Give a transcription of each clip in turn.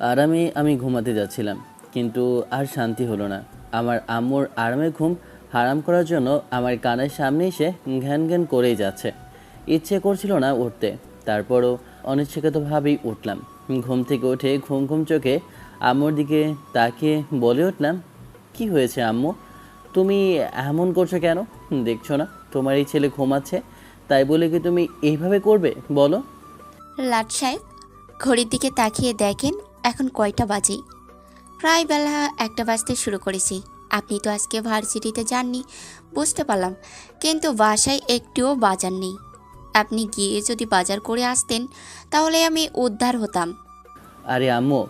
আরামে আমি ঘুমাতে যাচ্ছিলাম, কিন্তু আর শান্তি হলো না। আমার আম্মুর আরামের ঘুম হারাম করার জন্য আমার কানের সামনে এসে ঘ্যান ঘ্যান করেই যাচ্ছে। ইচ্ছে করছিল না উঠতে, তারপরও অনিচ্ছাকৃতভাবেই উঠলাম। ঘুম থেকে উঠে ঘুম ঘুম চোখে আম্মুর দিকে তাকিয়ে বলে উঠলাম, কি হয়েছে আম্মু? তুমি এমন করছো কেন? দেখছো না তোমার এই ছেলে ঘুমাচ্ছে, তাই বলে কি তুমি এইভাবে করবে বলো? লাট সাহেব ঘড়ির দিকে তাকিয়ে দেখেন এখন কয়টা বাজে। প্রায় বেলা একটা বাজতে শুরু করেছি। আপনি তো আজকে ভার্সিটিতে যাননি, বুঝতে পারলাম, কিন্তু বাসায় একটুও বাজার নেই। আপনি গিয়ে যদি বাজার করে আসতেন তাহলে আমি উদ্ধার হতাম। আরে আম্মু,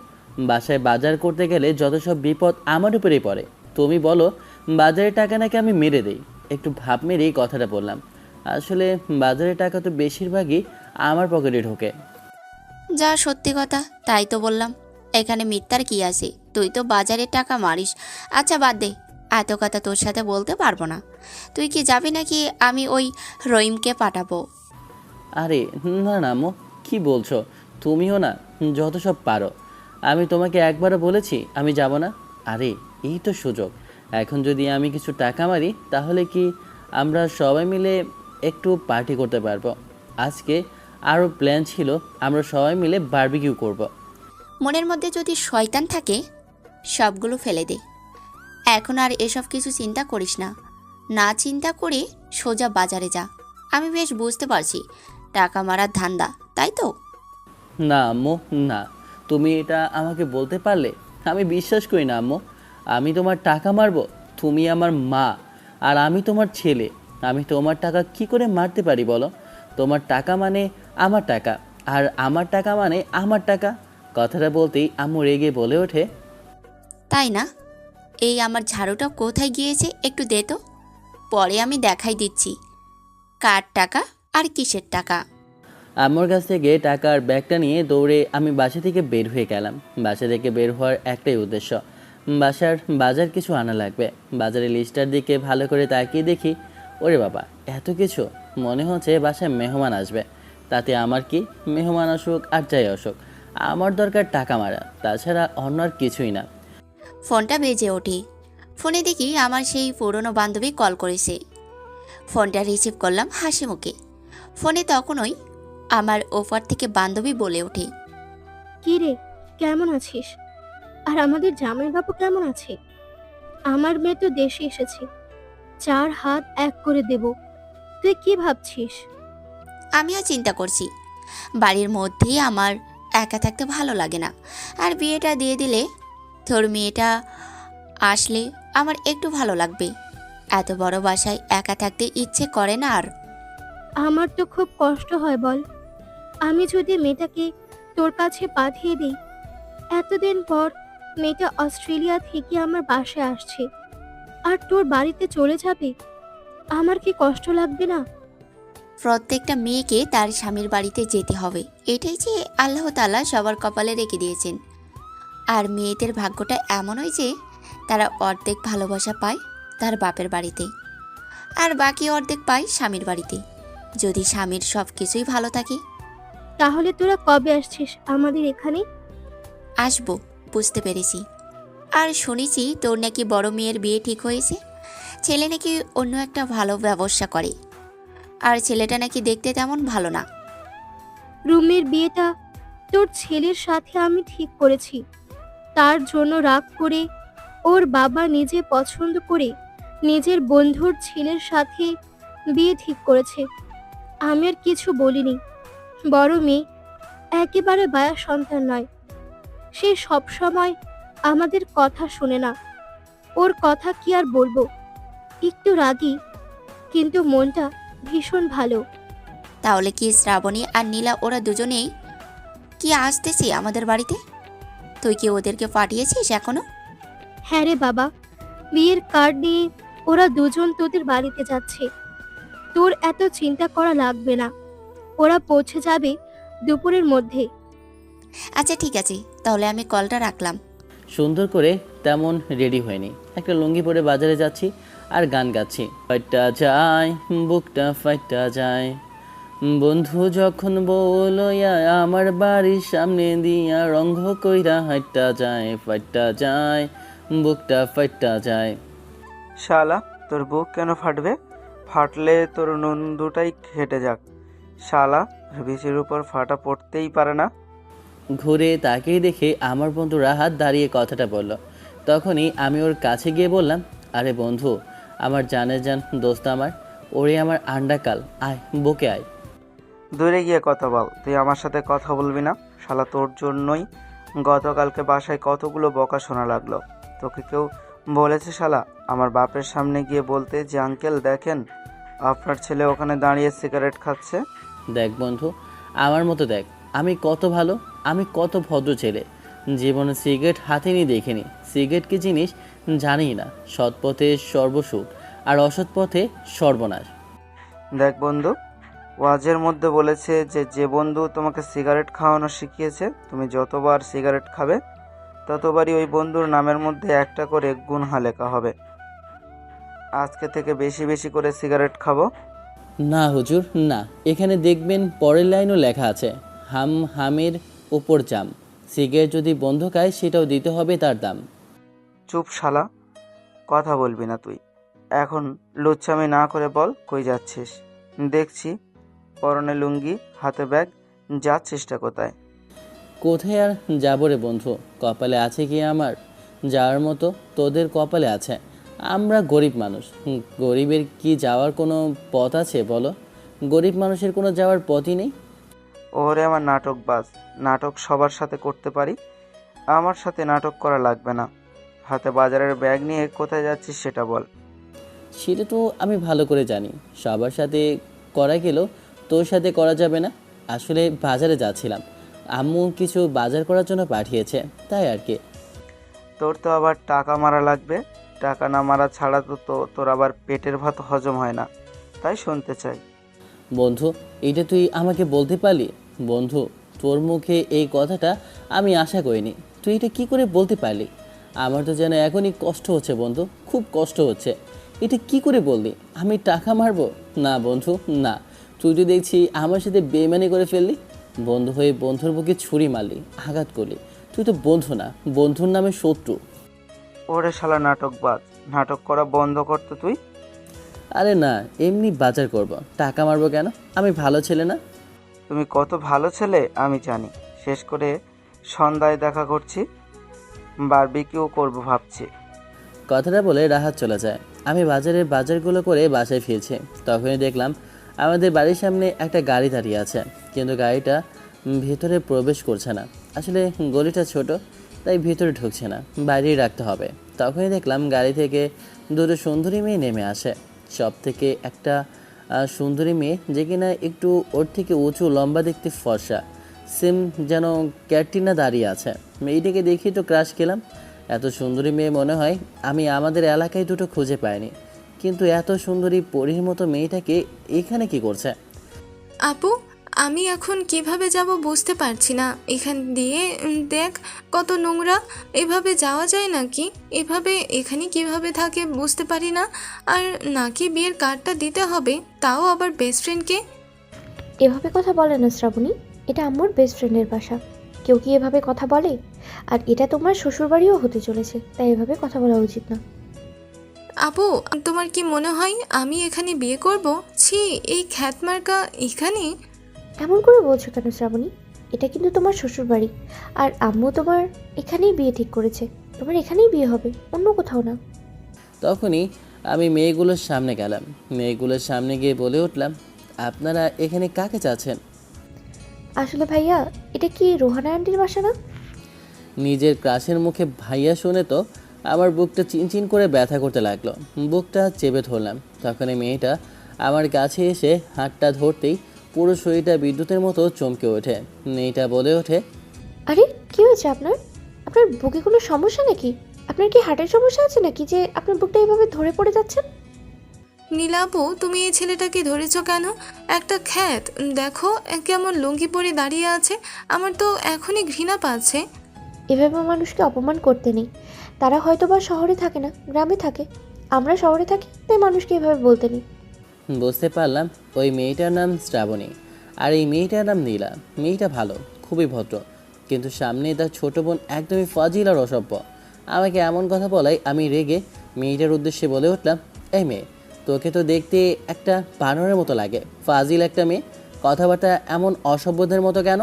বাসায় বাজার করতে গেলে যত সব বিপদ আমার উপরেই পড়ে। তুমি বলো বাজারের টাকা নাকি আমি মেরে দেই। একটু ভাব মেরেই কথাটা বললাম। আসলে বাজারের টাকা তো বেশিরভাগই আমার পকেটে ঢোকে। যা সত্যি কথা তাই তো বললাম, এখানে মিথ্যার কি আছে? তুই তো বাজারে টাকা মারিস। আচ্ছা বাদ দে, এত কথা তোর সাথে বলতে পারবো না। তুই কি যাবি নাকি আমি ওই রহিমকে পাঠাবো? আরে না না আম্মু, কি বলছো? তুমিও না যত সব পারো। আমি তোমাকে একবারও বলেছি আমি যাব না? আরে এই তো সুযোগ। এখন যদি আমি কিছু টাকা মারি তাহলে কি আমরা সবাই মিলে একটু পার্টি করতে পারবো। আজকে আরও প্ল্যান ছিল, আমরা সবাই মিলে বারবিকিউ করব। মনের মধ্যে যদি শয়তান থাকে সবগুলো ফেলে দে। এখন আর এসব কিছু চিন্তা করিস না। না চিন্তা করে সোজা বাজারে যা। আমি বেশ বুঝতে পারছি টাকা মারার ধান্দা, তাই তো? না আম্মু, না। তুমি এটা আমাকে বলতে পারলে? আমি বিশ্বাস করি না আম্মু। আমি তোমার টাকা মারবো? তুমি আমার মা, আর আমি তোমার ছেলে। আমি তোমার টাকা কি করে মারতে পারি বলো? তোমার টাকা মানে আমার টাকা, আর আমার টাকা মানে আমার টাকা। কথাটা বলতেই আম্মু রেগে বলে ওঠে, তাই না? এই আমার ঝাড়ুটা কোথায় গিয়েছে একটু দে তো, পরে আমি দেখাই দিচ্ছি কার টাকা আর কিসের টাকা। আম্মুর কাছ থেকে টাকার ব্যাগটা নিয়ে দৌড়ে আমি বাসা থেকে বের হয়ে গেলাম। বাসা থেকে বের হওয়ার একটাই উদ্দেশ্য, বাসার বাজার কিছু আনা লাগবে। বাজারের লিস্টার দিকে ভালো করে তাকিয়ে দেখি, ওরে বাবা, এত কিছু! মনে হচ্ছে বাসায় মেহমান আসবে। তাতে আমার কি? মেহমান আসুক আর যাই আসুক, আমার দরকার টাকা মারা, তাছাড়া অন্য আর কিছুই না। ফোনটা বেজে ওঠে। ফোনে দেখি আমার সেই পুরনো বান্ধবী কল করেছে। ফোনটা রিসিভ করলাম হাসি মুখে। ফোনে তখনই আমার ওপার থেকে বান্ধবী বলে ওঠে, কি রে, কেমন আছিস? আর আমাদের জামাইবাবু কেমন আছে? আমার মেয়ে তো দেশে এসেছে, 4 হাত এক করে দেব। তুই কি ভাবছিস? আমিও চিন্তা করছি, বাড়ির মধ্যেই আমার একা থাকতে ভালো লাগে না। আর বিয়েটা দিয়ে দিলে তোর মেয়েটা আসলে আমার একটু ভালো লাগবে। এত বড় বাসায় একা থাকতে ইচ্ছে করে না আর। আমার তো খুব কষ্ট হয় বল। আমি যদি মেয়েটাকে তোর কাছে পাঠিয়ে দিই, এতদিন পর মেয়েটা অস্ট্রেলিয়া থেকে আমার বাসায় আসছে, আর তোর বাড়িতে চলে যাবে, আমার কি কষ্ট লাগবে না? প্রত্যেকটা মেয়েকে তার স্বামীর বাড়িতে যেতে হবে, এটাই যে আল্লাহ তাআলা সবার কপালে রেখে দিয়েছেন। আর মেয়েদের ভাগ্যটা এমনই যে তারা অর্ধেক ভালোবাসা পায় তার বাপের বাড়িতে, আর বাকি অর্ধেক পায় স্বামীর বাড়িতে, যদি স্বামীর সব কিছুই ভালো থাকে। তাহলে তোরা কবে আসছিস আমাদের এখানে? আসবো, বুঝতে পেরেছি। আর শুনেছি তোর নাকি বড় মেয়ের বিয়ে ঠিক হয়েছে। ছেলে নাকি অন্য একটা ভালো ব্যবসা করে, আর ছেলেটা নাকি দেখতে তেমন ভালো না। রুমের বিয়েটা তোর ছেলের সাথে আমি ঠিক করেছি। তার জন্য রাগ করে ওর বাবা নিজে পছন্দ করে নিজের বন্ধুর ছেলের সাথে বিয়ে ঠিক করেছে। আমি আর কিছু বলিনি। বড় মেয়ে একেবারে বায়া সন্তান নয়, সে সব সময় আমাদের কথা শোনে না। ওর কথা কি আর বলবো, একটু রাগী, কিন্তু মনটা ভীষণ ভালো। তাহলে কি শ্রাবণী আর নীলা ওরা দুজনেই কি আসতেছে আমাদের বাড়িতে? তুই কি ওদেরকে পাঠিয়েছিস এখনো? হ্যাঁ রে বাবা, বিয়ের কার্ড নিয়ে ওরা দুজন তোদের বাড়িতে যাচ্ছে। তোর এত চিন্তা করা লাগবে না, ওরা পৌঁছে যাবে দুপুরের মধ্যে। আচ্ছা ঠিক আছে, তাহলে আমি কলটা রাখলাম। সুন্দর করে তেমন রেডি হয়নি, একটা লুঙ্গি পরে বাজারে যাচ্ছি আর গান গাচ্ছি, ফাইটা যায় বুকটা ফাইটা যায়, বন্ধু যখন বলয়া আমার বাড়ির সামনে দিয়া রঙ্গ কইরা হাইট্টা যায় ফাইট্টা যায় বুকটা ফাইট্টা যায়। শালা, তোর বুক কেন ফাটবে? ফাটলে তোর নুন দুটাই ঘেটে যাক। শালা, বিচির উপর ফাটা পড়তেই পারে না। ঘুরে তাকিয়ে দেখে আমার বন্ধু রাহাত দাঁড়িয়ে কথাটা বলল। তখনই আমি ওর কাছে গিয়ে বললাম, আরে বন্ধু, আমার জানের জান দোস্ত আমার, ওরে আমার আন্ডাকাল, আয় বকে আয়। দূরে গিয়ে কথা বল, তুই আমার সাথে কথা বলবি না? শালা, তোর জন্যই গতকালকে বাসায় কতগুলো বকা শোনা লাগলো। তোকে কেউ বলেছে শালা আমার বাপের সামনে গিয়ে বলতে যে আঙ্কেল দেখেন আপনার ছেলে ওখানে দাঁড়িয়ে সিগারেট খাচ্ছে? দেখ বন্ধু, আমার মতো দেখ, আমি কত ভালো, আমি কত ভদ্র ছেলে, জীবনে সিগারেট হাতে নিয়ে দেখিনি, সিগারেট কি জিনিস জানি না, সৎ পথে সর্বসুখ আর অসৎ পথে সর্বনাশ। দেখ বন্ধু, ওয়াজের মধ্যে বলেছে যে যে বন্ধু তোমাকে সিগারেট খাওয়ানো শিখিয়েছে, তুমি যতবার সিগারেট খাবে ততবারই ওই বন্ধুর নামের মধ্যে একটা করে গুনহা লেখা হবে। আজকে থেকে বেশি বেশি করে সিগারেট খাবো। না হুজুর না, এখানে দেখবেন পরের লাইনও লেখা আছে, হাম হামের ওপর জাম, সিগারেট যদি বন্ধ খায় সেটাও দিতে হবে তার দাম। চুপ শালা, কথা বলবি না তুই। এখন লুচ্চামি না করে বল কই যাচ্ছিস? দেখছি পরনে লুঙ্গি, হাতে ব্যাগ, যাচ্ছিসটা কোথায়? কোথায় আর যাবো রে বন্ধু, কপালে আছে কি আমার যাওয়ার মতো? তোদের কপালে আছে, আমরা গরিব মানুষ, গরিবের কি যাওয়ার কোনো পথ আছে বলো? গরিব মানুষের কোনো যাওয়ার পথই নেই। ওরে আমার নাটকবাজ, নাটক সবার সাথে করতে পারি, আমার সাথে নাটক করা লাগবে না। হাতে বাজারের ব্যাগ নিয়ে কোথায় যাচ্ছিস সেটা বল। সেটা তো আমি ভালো করে জানি, সবার সাথে করা গেলেও তোর সাথে করা যাবে না। আসলে বাজারে যাচ্ছিলাম, আম্মু কিছু বাজার করার জন্য পাঠিয়েছে, তাই আর কি। তোর তো আবার টাকা মারা লাগবে, টাকা না মারা ছাড়া তো তোর আবার পেটের ভাত হজম হয় না, তাই শুনতে চাই। বন্ধু, এটা তুই আমাকে বলতে পারলি? বন্ধু, তোর মুখে এই কথাটা আমি আশা করিনি, তুই এটা কি করে বলতে পারলি? আমার তো যেন এখনই কষ্ট হচ্ছে বন্ধু, খুব কষ্ট হচ্ছে। এটা কি করে বললি আমি টাকা মারবো? না বন্ধু না, তুই তো দেখছি আমার সাথে বেইমানি করে ফেললি, বন্ধু হয়ে বন্ধুর বুকে ছুরি মারলি, আঘাত করলি। তুই তো বন্ধু না, বন্ধুর নামে শত্রু। ওরে শালা নাটকবাজ, নাটক করা বন্ধ করতে তুই। আরে না, এমনি বাজার করব, টাকা মারবো কেন? আমি ভালো ছেলে না? তুমি কত ভালো ছেলে আমি জানি। শেষ করে সন্ধ্যায় দেখা করছি, বারবিকিউ করবো ভাবছি। কথাটা বলে রাহাত চলে যায়। আমি বাজারের বাজারগুলো করে বাসায় ফিরছি, তখনই দেখলাম আমাদের বাড়ির সামনে একটা গাড়ি দাঁড়িয়ে আছে, কিন্তু গাড়িটা ভিতরে প্রবেশ করছে না। আসলে গলিটা ছোট, তাই ভিতরে ঢুকছে না, বাইরেই রাখতে হবে। তখনই দেখলাম গাড়ি থেকে দুটো সুন্দরী মেয়ে নেমে আসে। সব থেকে একটা সুন্দরী মেয়ে, যে কিনা একটু ওর থেকে উঁচু, লম্বা, দেখতে ফর্সা, সেম যেন ক্যাটরিনা দাঁড়িয়ে আছে। মেয়েটিকে দেখি তো ক্রাশ খেলাম। এত সুন্দরী মেয়ে মনে হয় আমি আমাদের এলাকায় দুটো খুঁজে পাইনি, কিন্তু এত সুন্দরী পরীর মতো মেয়েটাকে এখানে কি করছে? আপু, আমি এখন কিভাবে যাব বুঝতে পারছি না। এখান দিয়ে দেখ কত নোংরা, এভাবে যাওয়া যায় নাকি? এভাবে এখানে কিভাবে থাকে বুঝতে পারি না। আর নাকি বিয়ের কার্ডটা দিতে হবে, তাও আবার বেস্ট ফ্রেন্ডকে। এভাবে কথা বলে না শ্রাবণী, এটা আম্মুর বেস্ট ফ্রেন্ডের বাসা। কেউ কি এভাবে কথা বলে? আর এটা তোমার শ্বশুরবাড়িও হতে চলেছে, তাই এভাবে কথা বলা উচিত না। আপু, তোমার কি মনে হয় আমি এখানে বিয়ে করব? ছি, এই খ্যাতমার্কা এখানে। এমন করে বলছো কেন শ্রাবণী? এটা কিন্তু তোমার শ্বশুরবাড়ি, আর আম্মু তোমার এখানেই বিয়ে ঠিক করেছে। তোমার এখানেই বিয়ে হবে, অন্য কোথাও না। তখনই আমি মেয়েগুলোর সামনে গেলাম, মেয়েগুলোর সামনে গিয়ে বলে উঠলাম, আপনারা এখানে কাকে চাচ্ছেন? আসলে ভাইয়া, এটা কি রোহানা আন্টির বাসা না? নিজের ক্রাশের মুখে ভাইয়া শুনে তো আমার বুকটা চিনচিন করে ব্যথা করতে লাগলো, বুকটা চেপে ধরলাম। তখন এই মেয়েটা আমার কাছে এসে হাতটা ধরতেই পুরো শরীরটা বিদ্যুতের মতো চমকে ওঠে। মেয়েটা বলে ওঠে, আরে কি হয়েছে আপনার? আপনার বুকে কোনো সমস্যা নাকি? আপনার কি হার্টের সমস্যা আছে নাকি যে আপনার বুকটা এইভাবে ধরে পড়ে যাচ্ছেন? নীলাপু, তুমি এই ছেলেটাকে ধরেছ কেন? একটা খ্যাত, দেখো কেমন লুঙ্গি পরে দাঁড়িয়ে আছে। আমার তো এখনই ঘৃণা পাচ্ছে। এভাবে মানুষকে অপমান করতে নেই। তারা হয়তো বা শহরে থাকে না, গ্রামে থাকে। আমরা শহরে থাকি, তাই মানুষকে এভাবে বলতে নেই। বুঝতে পারলাম ওই মেয়েটার নাম শ্রাবণী, আর এই মেয়েটার নাম নীলা। মেয়েটা ভালো, খুবই ভদ্র, কিন্তু সামনে তার ছোট বোন একদমই ফাজিল আর অসভ্য। আমাকে এমন কথা বলায় আমি রেগে মেয়েটার উদ্দেশ্যে বলে উঠলাম, এই মেয়ে, তোকে তো দেখতে একটা বানরের মতো লাগে। ফাজিল একটা মেয়ে, কথাবার্তা এমন অসভ্যদের মতো কেন?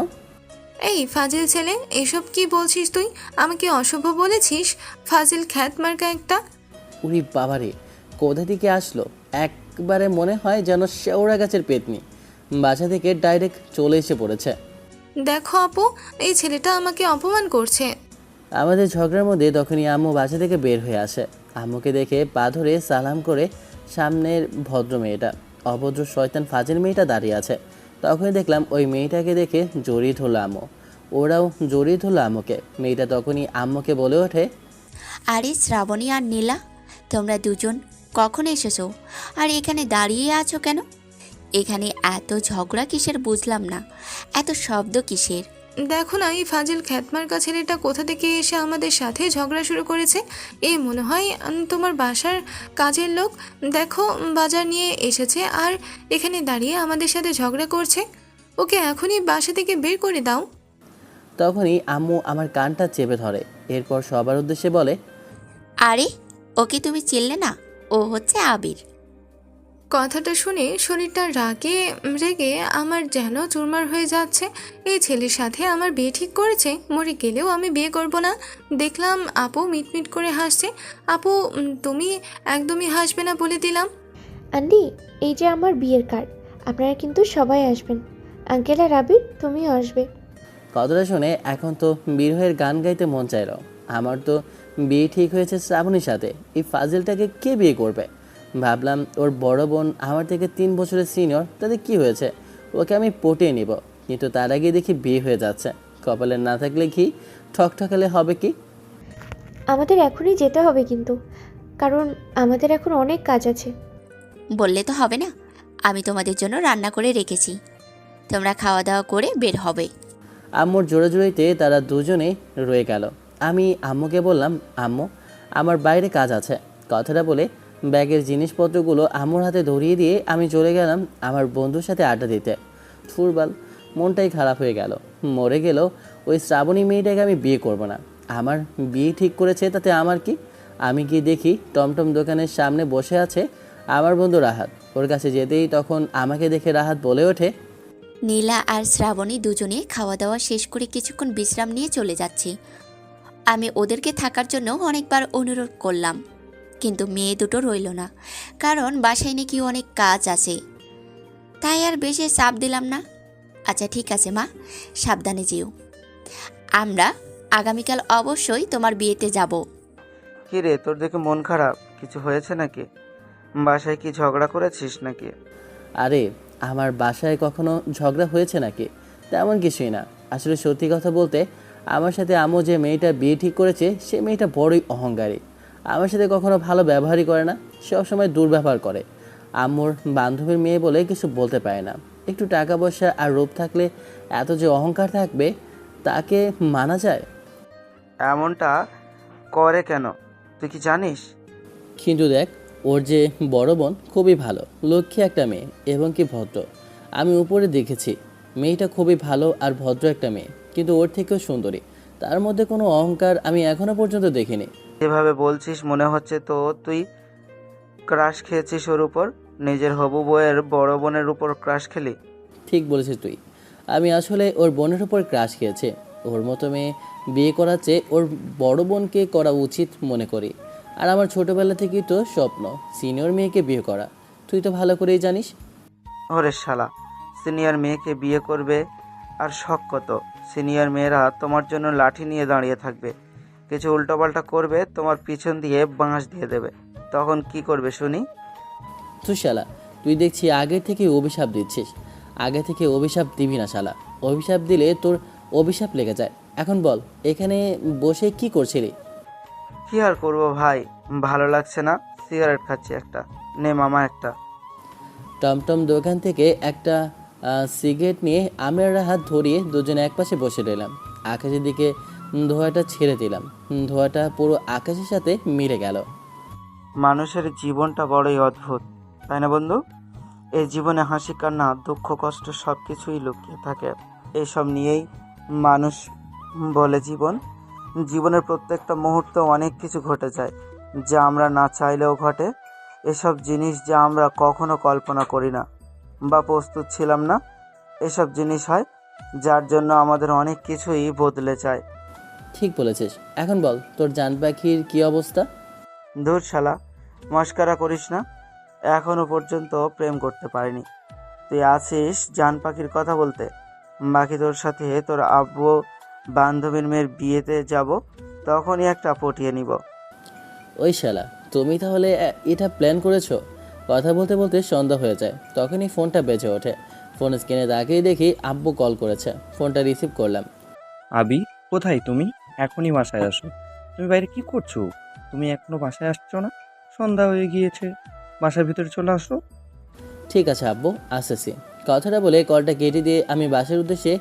এই ফাজিল ছেলে, এসব কি বলছিস তুই? আমাকে অসভ্য বলেছিস? ফাজিল খ্যাত মার্কা একটা। উরি বাবারে, কোথা থেকে আসলো! একবারে মনে হয় যেন শেওড়া গাছের পেতনি, বাসা থেকে ডাইরেক্ট চলে এসে পড়েছে। দেখো আপু, এই ছেলেটা আমাকে অপমান করছে। আমাদের ঝগড়ার মধ্যে তখনই আম্মু বাসা থেকে বের হয়ে আসে। আম্মুকে দেখে পা ধরে সালাম করে সামনের ভদ্র মেয়েটা, অভদ্র শয়তান ফাজিল মেয়েটা দাঁড়িয়ে আছে। তখনই দেখলাম ওই মেয়েটাকে দেখে জড়িয়ে ধরলো আম্মু। ওরাও জড়িয়ে ধরলো আম্মুকে। মেয়েটা তখনই আম্মুকে বলে ওঠে, আরে শ্রাবণী আর নীলা, তোমরা দুজন কখন এসেছো? আর এখানে দাঁড়িয়ে আছো কেন? এখানে এত ঝগড়া কিসের বুঝলাম না, এত শব্দ কিসের? দেখো না, এই ফাজিল খ্যাতমার্কা ছেলেটা কোথা থেকে এসে আমাদের সাথে ঝগড়া শুরু করেছে। এই মনে হয় তোমার বাসার কাজের লোক। দেখো, বাজার নিয়ে এসেছে আর এখানে দাঁড়িয়ে আমাদের সাথে ঝগড়া করছে। ওকে এখনই বাসা থেকে বের করে দাও। তখনই আম্মু আমার কানটা চেপে ধরে। এরপর সবার উদ্দেশ্যে বলে, আরে ওকে তুমি চিনলে না? ও হচ্ছে আবির। কথাটা শুনে শরীরটা রেগে আমার যেন চুরমার হয়ে যাচ্ছে। এই ছেলের সাথে আমার বিয়ে ঠিক করেছে, মরে গেলেও আমি বিয়ে করব না। দেখলাম আপু মিটমিট করে হাসছে। আপু, তুমি একদমই হাসবে না বলে দিলাম। আন্টি, এই যে আমার বিয়ের কার্ড, আপনারা কিন্তু সবাই আসবেন। আঙ্কেল আর আবির, তুমিও আসবে। কথাটা শুনে এখন তো বিরহের গান গাইতে মন চাইল। আমার তো বিয়ে ঠিক হয়েছে শ্রাবণীর সাথে, এই ফাজিলটাকে কে বিয়ে করবে? ভাবলাম ওর বড় বোন আমার থেকে 3 বছরের সিনিয়র, তাতে কি হয়েছে, ওকে আমি পটিয়ে নিব। কিন্তু তার আগে দেখি বিয়ে হয়ে যাচ্ছে। কপালে না থাকলে কি, ঠকঠকালে হবে কি? আমাদের এখনই যেতে হবে কিন্তু, কারণ আমাদের এখন অনেক কাজ আছে। বললে তো হবে না, আমি তোমাদের জন্য রান্না করে রেখেছি, তোমরা খাওয়া দাওয়া করে বের হবে। আম্মুর জোড়াজুড়িতে তারা দুজনেই রয়ে গেল। আমি আম্মুকে বললাম, আম্মু, আমার বাইরে কাজ আছে। কথাটা বলে ব্যাগের জিনিসপত্রগুলো আম্মুর হাতে ধরিয়ে দিয়ে আমি চলে গেলাম আমার বন্ধুর সাথে আড্ডা দিতে। ফুরবাল, মনটাই খারাপ হয়ে গেল। মরে গেলেও ওই শ্রাবণী মেয়েটাকে আমি বিয়ে করব না। আমার বিয়ে ঠিক করেছে, তাতে আমার কি? আমি গিয়ে দেখি টমটম দোকানের সামনে বসে আছে আমার বন্ধু রাহাত। ওর কাছে যেতেই তখন আমাকে দেখে রাহাত বলে ওঠে, নীলা আর শ্রাবণী দুজনে খাওয়া দাওয়া শেষ করে কিছুক্ষণ বিশ্রাম নিয়ে চলে যাচ্ছি। আমি ওদেরকে থাকার জন্য অনেকবার অনুরোধ করলাম, কিন্তু মেয়ে দুটো রইল না, কারণ বাসায় নাকি অনেক কাজ আছে। তাই আর বেশি চাপ দিলাম না। আচ্ছা ঠিক আছে মা, সাবধানে যেও। আমরা আগামীকাল অবশ্যই তোমার বিয়েতে যাব। কি রে, তোর দেখে মন খারাপ? কিছু হয়েছে নাকি? বাসায় কি ঝগড়া করেছিস নাকি? আরে আমার বাসায় কখনো ঝগড়া হয়েছে নাকি? তেমন কিছুই না। আসলে সত্যি কথা বলতে, আমার সাথে আম্মু যে মেয়েটা বিয়ে ঠিক করেছে, সে মেয়েটা বড়ই অহংকারী। আমার সাথে কখনো ভালো ব্যবহারই করে না, সবসময় দুর্ব্যবহার করে। আম্মুর বান্ধবীর মেয়ে বলে কিছু বলতে পারে না। একটু টাকা পয়সা আর রূপ থাকলে এত যে অহংকার থাকবে, তাকে মানা যায়? এমনটা করে কেন, তুই কি জানিস? কিন্তু দেখ, ওর যে বড় বোন খুবই ভালো, লক্ষ্মী একটা মেয়ে এবং কি ভদ্র। আমি উপরে দেখেছি, মেয়েটা খুবই ভালো আর ভদ্র একটা মেয়ে, কিন্তু ওর থেকেও সুন্দরী। তার মধ্যে কোনো অহংকার আমি এখনো পর্যন্ত দেখিনি। যেভাবে বলছিস মনে হচ্ছে তো তুই ক্রাশ খেয়েছিস ওর উপর। নিজের হবু বউয়ের বড় বোনের উপর ক্রাশ খেলি? ঠিক বলেছিস তুই, আমি আসলে ওর বোনের উপর ক্রাশ খেয়েছে। ওর মতো মেয়ে বিয়ে করার চেয়ে ওর বড় বোনকে করা উচিত মনে করি। আর আমার ছোটোবেলা থেকেই তো স্বপ্ন সিনিয়র মেয়েকে বিয়ে করা, তুই তো ভালো করেই জানিস। ওরে শালা, সিনিয়র মেয়েকে বিয়ে করবে আর শখ কত! সিনিয়র মেয়েরা তোমার জন্য লাঠি নিয়ে দাঁড়িয়ে থাকবে, কিছু উল্টোপাল্টা করবে, তোমার পিছন দিয়ে বাঁশ দিয়ে দেবে। তখন কি করবে শুনি? তুই শালা, তুই দেখছি আগে থেকে অভিশাপ দিচ্ছিস। আগে থেকে অভিশাপ দিবি না শালা, অভিশাপ দিলে তোর অভিশাপ লেগে যায়। এখন বল, এখানে বসে কি করছিলি? কি আর করবো ভাই, ভালো লাগছে না, সিগারেট খাচ্ছি একটা। নে মামা একটা। টমটম দোকান থেকে একটা সিগারেট নিয়ে আমরা হাত ধরিয়ে দুজনে একপাশে বসে রইলাম। আকাশের দিকে ধোঁয়াটা ছেড়ে দিলাম। ধোঁয়াটা পুরো আকাশের সাথে মিলে গেল। মানুষের জীবনটা বড়ই অদ্ভুত, তাই না বন্ধু? এই জীবনে হাসি কান্না দুঃখ কষ্ট সব কিছুই লুকিয়ে থাকে। এসব নিয়েই মানুষ বলে জীবন। জীবনের প্রত্যেকটা মুহূর্তে অনেক কিছু ঘটে যায়, যা আমরা না চাইলেও ঘটে। এসব জিনিস যা আমরা কখনো কল্পনা করি না বা প্রস্তুত ছিলাম না, এসব জিনিস হয় যার জন্য আমাদের অনেক কিছুই বদলে যায়। ঠিক বলেছিস। এখন বল, তোর জান পাখির কী অবস্থা? ধুর শালা, মস্কারা করিস না। এখনো পর্যন্ত প্রেম করতে পারিনি। তুই আছিস জান পাখির কথা বলতে। বাকি তোর সাথে তোর আব্বু বান্ধবীর মেয়ের বিয়েতে যাব, তখনই একটা পটিয়ে নিব। ওই শালা, তুমি তাহলে এটা প্ল্যান করেছো? কথা বলতে বলতে সন্ধ্যা হয়ে যায়, তখনই ফোনটা বেজে ওঠে। ফোন স্ক্রিনে তাকিয়ে দেখি আব্বু কল করেছে। ফোনটা রিসিভ করলাম। আবি, কোথায় তুমি? এখনই বাসায় আসো। তুমি বাইরে কি করছো? তুমি এখনো বাসায় আসছো না? সন্ধ্যা হয়ে গিয়েছে, বাসার ভিতরে চলে আসো। ঠিক আছে আব্বু, আসতেছি। কথাটা বলে কলটা কেটে দিয়ে আমি বাসার উদ্দেশ্যে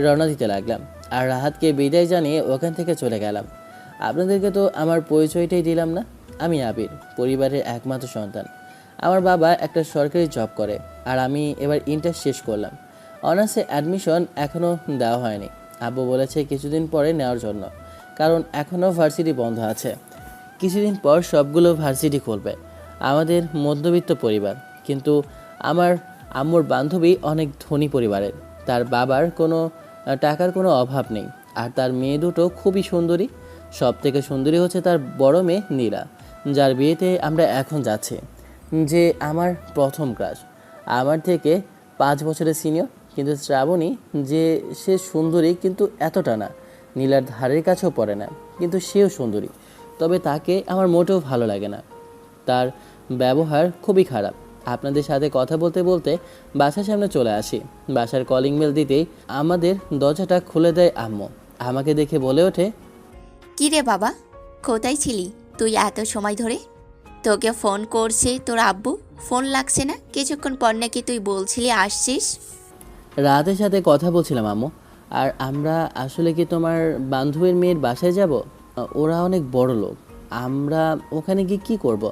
রওনা দিতে লাগলাম, আর রাহাতকে বিদায় জানিয়ে ওখান থেকে চলে গেলাম। আপনাদেরকে তো আমার পরিচয়টাই দিলাম না। আমি আবির, পরিবারের একমাত্র সন্তান। আমার বাবা একটা সরকারি জব করে, আর আমি এবার ইন্টার শেষ করলাম। অনার্সে অ্যাডমিশন এখনও দেওয়া হয়নি। আব্বু বলেছে কিছুদিন পরে নেওয়ার জন্য, কারণ এখনও ভার্সিটি বন্ধ আছে। কিছুদিন পর সবগুলো ভার্সিটি খুলবে। আমাদের মধ্যবিত্ত পরিবার, কিন্তু আমার আম্মুর বান্ধবী অনেক ধনী পরিবারের। তার বাবার কোনো টাকার কোনো অভাব নেই, আর তার মেয়ে দুটো খুবই সুন্দরী। সব থেকে সুন্দরী হচ্ছে তার বড় মেয়ে নীলা, যার বিয়েতে আমরা এখন যাচ্ছি। যে আমার প্রথম ক্রাশ, আমার থেকে 5 বছরের সিনিয়র। কিন্তু শ্রাবণী, যে সে সুন্দরী কিন্তু এতটা না, নীলার ধারের কাছেও পড়ে না, কিন্তু সেও সুন্দরী। তবে তাকে আমার মোটেও ভালো লাগে না। তার ব্যবহার খুবই খারাপ। আপনাদের সাথে কথা বলতে বলতে বাসার সামনে চলে আসি। বাসার কলিং বেল দিতেই আমাদের দরজাটা খুলে দেয় আম্মু। আমাকে দেখে বলে ওঠে, কি রে বাবা, কোথায় ছিলি তুই এত সময় ধরে? তোকে ফোন করছে তোর আব্বু, ফোন লাগছে না। কিছুক্ষণ পর নাকি তুই বলছিলি আসছিস। রাতের সাথে কথা বলছিলাম আম্মু। আর আমরা আসলে কি তোমার বান্ধবীর মেয়ের বাসায় যাব? ওরা অনেক বড় লোক। আমরা ওখানে গিয়ে কী করব?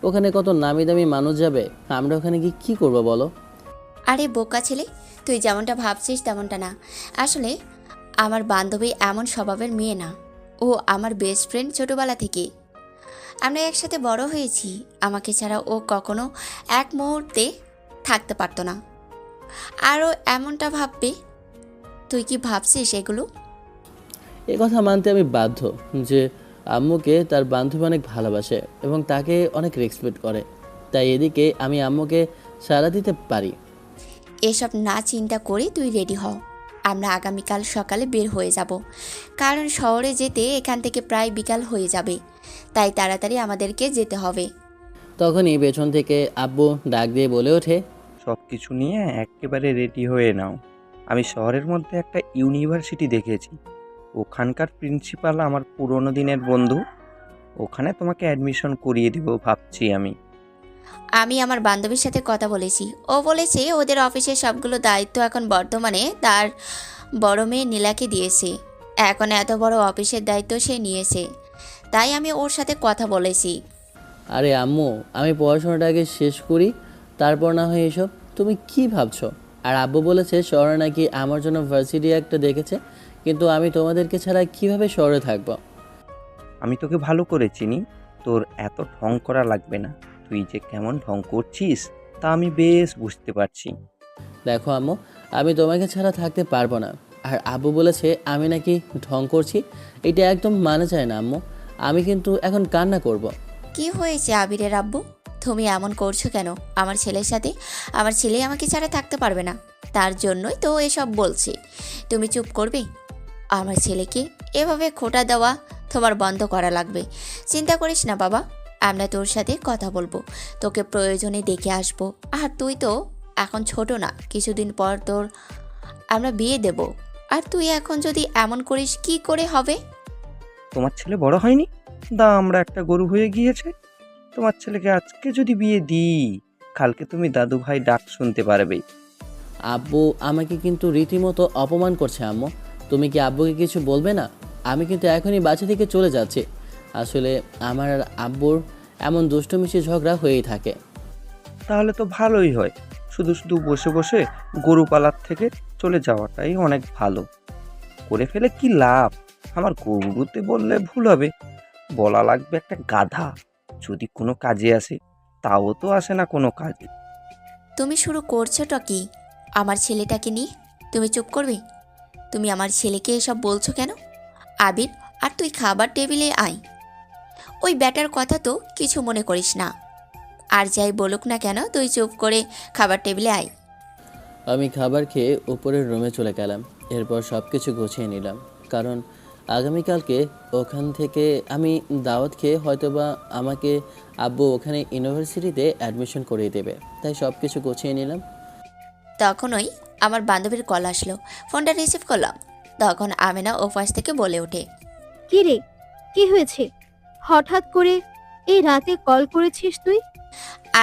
ওখানে কত নামি দামি মানুষ যাবে, আমরা ওখানে গিয়ে কী করব বলো? আরে বোকা ছেলে, তুই যেমনটা ভাবছিস তেমনটা না। আসলে আমার বান্ধবী এমন স্বভাবের মেয়ে না। ও আমার বেস্ট ফ্রেন্ড ছোটোবেলা থেকে। আমরা একসাথে বড় হয়েছি। আমাকে ছাড়া ও কখনো এক মুহূর্তে থাকতে পারতো না। আরও এমনটা ভাববে। তুই কি ভাবছিস এগুলো? এ কথা মানতে আমি বাধ্য যে আম্মুকে তার বান্ধবী অনেক ভালোবাসে এবং তাকে অনেক রেসপেক্ট করে। তাই এদিকে আমি আম্মুকে সাড়া দিতে পারি। এসব না চিন্তা করে তুই রেডি হ। আমরা আগামীকাল সকালে বের হয়ে যাব, কারণ শহরে যেতে এখান থেকে প্রায় বিকাল হয়ে যাবে। তাই তাড়াতাড়ি আমাদেরকে যেতে হবে। তখনই পেছন থেকে আব্বু ডাক দিয়ে বলে ওঠে, সব কিছু নিয়ে একেবারে রেডি হয়ে নাও। আমি শহরের মধ্যে একটা ইউনিভার্সিটি দেখেছি। ওখানকার প্রিন্সিপাল আমার পুরনো দিনের বন্ধু। ওখানে তোমাকে অ্যাডমিশন করিয়ে দিব ভাবছি আমি। আমি আমার বান্ধবীর সাথে কথা বলেছি। ও বলেছে ওদের অফিসের সবগুলো দায়িত্ব এখন বর্তমানে তার বড় মেয়ে নীলাকে দিয়েছে। এখন এত বড় অফিসের দায়িত্ব সে নিয়েছে। তাই আমি ওর সাথে কথা বলেছি। আরে আম্মু, আমি পড়াশোনাটা আগে শেষ করি, তারপর না হয় এসব। তুমি কি ভাবছো? আর আব্বু বলেছে শহরে নাকি আমার জন্য ভার্সিটি একটা দেখেছে, কিন্তু আমি তোমাদেরকে ছাড়া কিভাবে শহরে থাকবো? আমি তোকে ভালো করে চিনি, তোর এত ঢং করা লাগবে না। তুই যে কেমন ঢং করছিস তা আমি বেশ বুঝতে পারছি। দেখো আম্মু, আমি তোমাকে ছাড়া থাকতে পারবো না। আর আব্বু বলেছে আমি নাকি ঢং করছি, এটা একদম মানে যায় না আম্মু। আমি কিন্তু এখন কান্না করব। কি হয়েছে আবিরের আব্বু? তুমি এমন করছো কেন আমার ছেলের সাথে? আমার ছেলে আমাকে ছাড়া থাকতে পারবে না, তার জন্যই তো এসব বলছি। তুমি চুপ করবে? আমার ছেলেকে এভাবে খোঁটা দেওয়া তোমার বন্ধ করা লাগবে। চিন্তা করিস না বাবা, আমরা তোর সাথে কথা বলবো, তোকে প্রয়োজনে দেখে আসবো। আর তুই তো এখন ছোট না, কিছুদিন পর তোর আমরা বিয়ে দেব। আর তুই এখন যদি এমন করিস কি করে হবে? তোমার ছেলে বড় হয়নি? আমরা একটা গরু হয়ে গিয়েছে। তোমার ছেলেকে আজকে যদি বিয়ে দিই, কালকে তুমি দাদু ভাই ডাক শুনতে পারবে। আব্বু আমাকে কিন্তু রীতিমতো অপমান করছে আম্মু। তুমি কি আব্বুকে কিছু বলবে না? আমি কিন্তু এখনই বাসা থেকে চলে যাচ্ছি। আসলে আমার আর আব্বুর এমন দুষ্টমিষ্টি ঝগড়া হয়েই থাকে। তাহলে তো ভালোই হয়। শুধু শুধু বসে বসে গরু পালার থেকে চলে যাওয়াটাই অনেক ভালো। করে ফেলে কি লাভ? আমার গরুতে বললে ভুল হবে, বলা লাগবে একটা গাধা যদি কোনো কাজে আসে। তাও তো আসে না কোনো কাজে। তুমি শুরু করছোটা কি আমার ছেলেটাকে নিয়ে? তুমি চুপ করবে? তুমি আমার ছেলেকে এসব বলছো কেন? আবির, আর তুই খাবার টেবিলে আয়। ওই ব্যাটার কথা তো কিছু মনে করিস না। আর যাই বলুক না কেন, তুই চুপ করে খাবার টেবিলে আয়। আমি খাবার খেয়ে উপরের রুমে চলে গেলাম। এরপর সব কিছু গুছিয়ে নিলাম, কারণ আগামীকালকে ওখান থেকে আমি দাওয়াত খেয়ে হয়তোবা আমাকে আব্বু ওখানে ইউনিভার্সিটিতে অ্যাডমিশন করিয়ে দেবে। তাই সব কিছু গুছিয়ে নিলাম। তখনই আমার বান্ধবীর কল আসলো। ফোনটা রিসিভ করলাম। তখন আমেনা ওপাশ থেকে বলে ওঠে, কি রে, কি হয়েছে? হঠাৎ করে এই রাতে কল করেছিস তুই?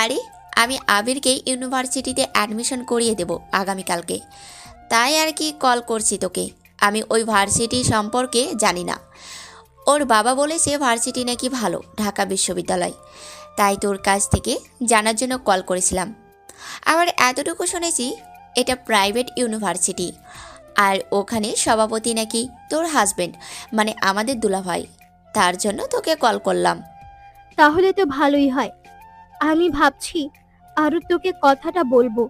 আরে আমি আবিরকে ইউনিভার্সিটিতে অ্যাডমিশন করিয়ে দেব আগামীকালকে, তাই আর কি কল করছি তোকে। আমি ওই ভার্সিটি সম্পর্কে জানি না। ওর বাবা বলেছে ভার্সিটি নাকি ভালো, ঢাকা বিশ্ববিদ্যালয়। তাই তোর কাছ থেকে জানার জন্য কল করেছিলাম। আবার এতটুকু শুনেছি এটা প্রাইভেট ইউনিভার্সিটি, আর ওখানে সভাপতি নাকি তোর হাজবেন্ড, মানে আমাদের দুলাভাই। তার জন্য তোকে কল করলাম। তাহলে তো ভালোই হয়। আমি ভাবছি আরও তোকে কথাটা বলবো,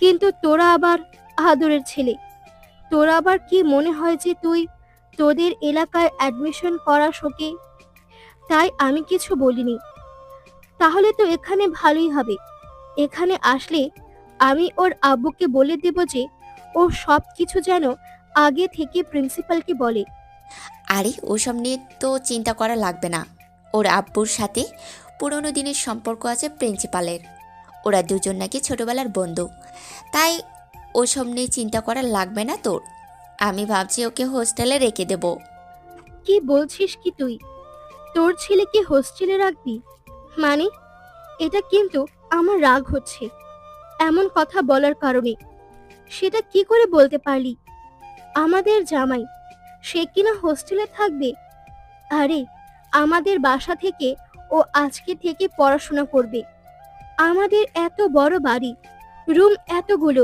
কিন্তু তোরা আবার আদরের ছেলে। তোরা আবার কি মনে হয় যে তুই তোদের এলাকায় অ্যাডমিশন করা শোকে, তাই আমি কিছু বলিনি। তাহলে তো এখানে ভালোই হবে। এখানে আসলে আমি ওর আব্বুকে বলে দেব যে ও সব কিছু যেন আগে থেকে প্রিন্সিপালকে বলে। আরে ওসব নিয়ে তো চিন্তা করা লাগবে না। ওর আব্বুর সাথে পুরনো দিনের সম্পর্ক আছে প্রিন্সিপালের। ওরা দুজন নাকি ছোটবেলার বন্ধু। তাই ওসব নিয়ে চিন্তা করা লাগবে না তোর। আমি ভাবছি ওকে হোস্টেলে রেখে দেব। কি বলছিস কি তুই? তোর ছেলেকে হোস্টেলে রাখবি? মানে, এটা কিন্তু আমার রাগ হচ্ছে এমন কথা বলার কারণে। সেটা কি করে বলতে পারলি? আমাদের জামাই, সে কিনা হোস্টেলে থাকবে? আরে, আমাদের বাসা থেকে ও আজকে থেকে পড়াশোনা করবে। আমাদের এত বড় বাড়ি, রুম এতগুলো,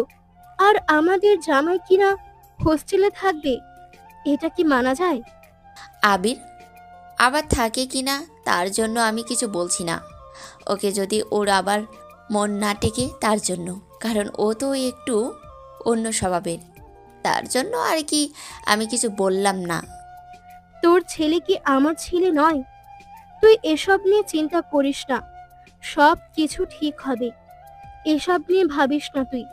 আর আমাদের জামাই কিনা হোস্টেলে থাকবে? এটা কি মানা যায়? আবির আবার থাকে কি না তার জন্য আমি কিছু বলছি না। ওকে যদি ওর আবার মন না টেকে তার জন্য, কারণ ও তো একটু অন্য স্বভাবের। তার জন্য আর কি আমি কিছু বললাম না। তোর ছেলে কি আমার ছেলে নয়? তুই এসব নিয়ে চিন্তা করিস না, সব কিছু ঠিক হবে। এসব নিয়ে ভাবিস না তুই।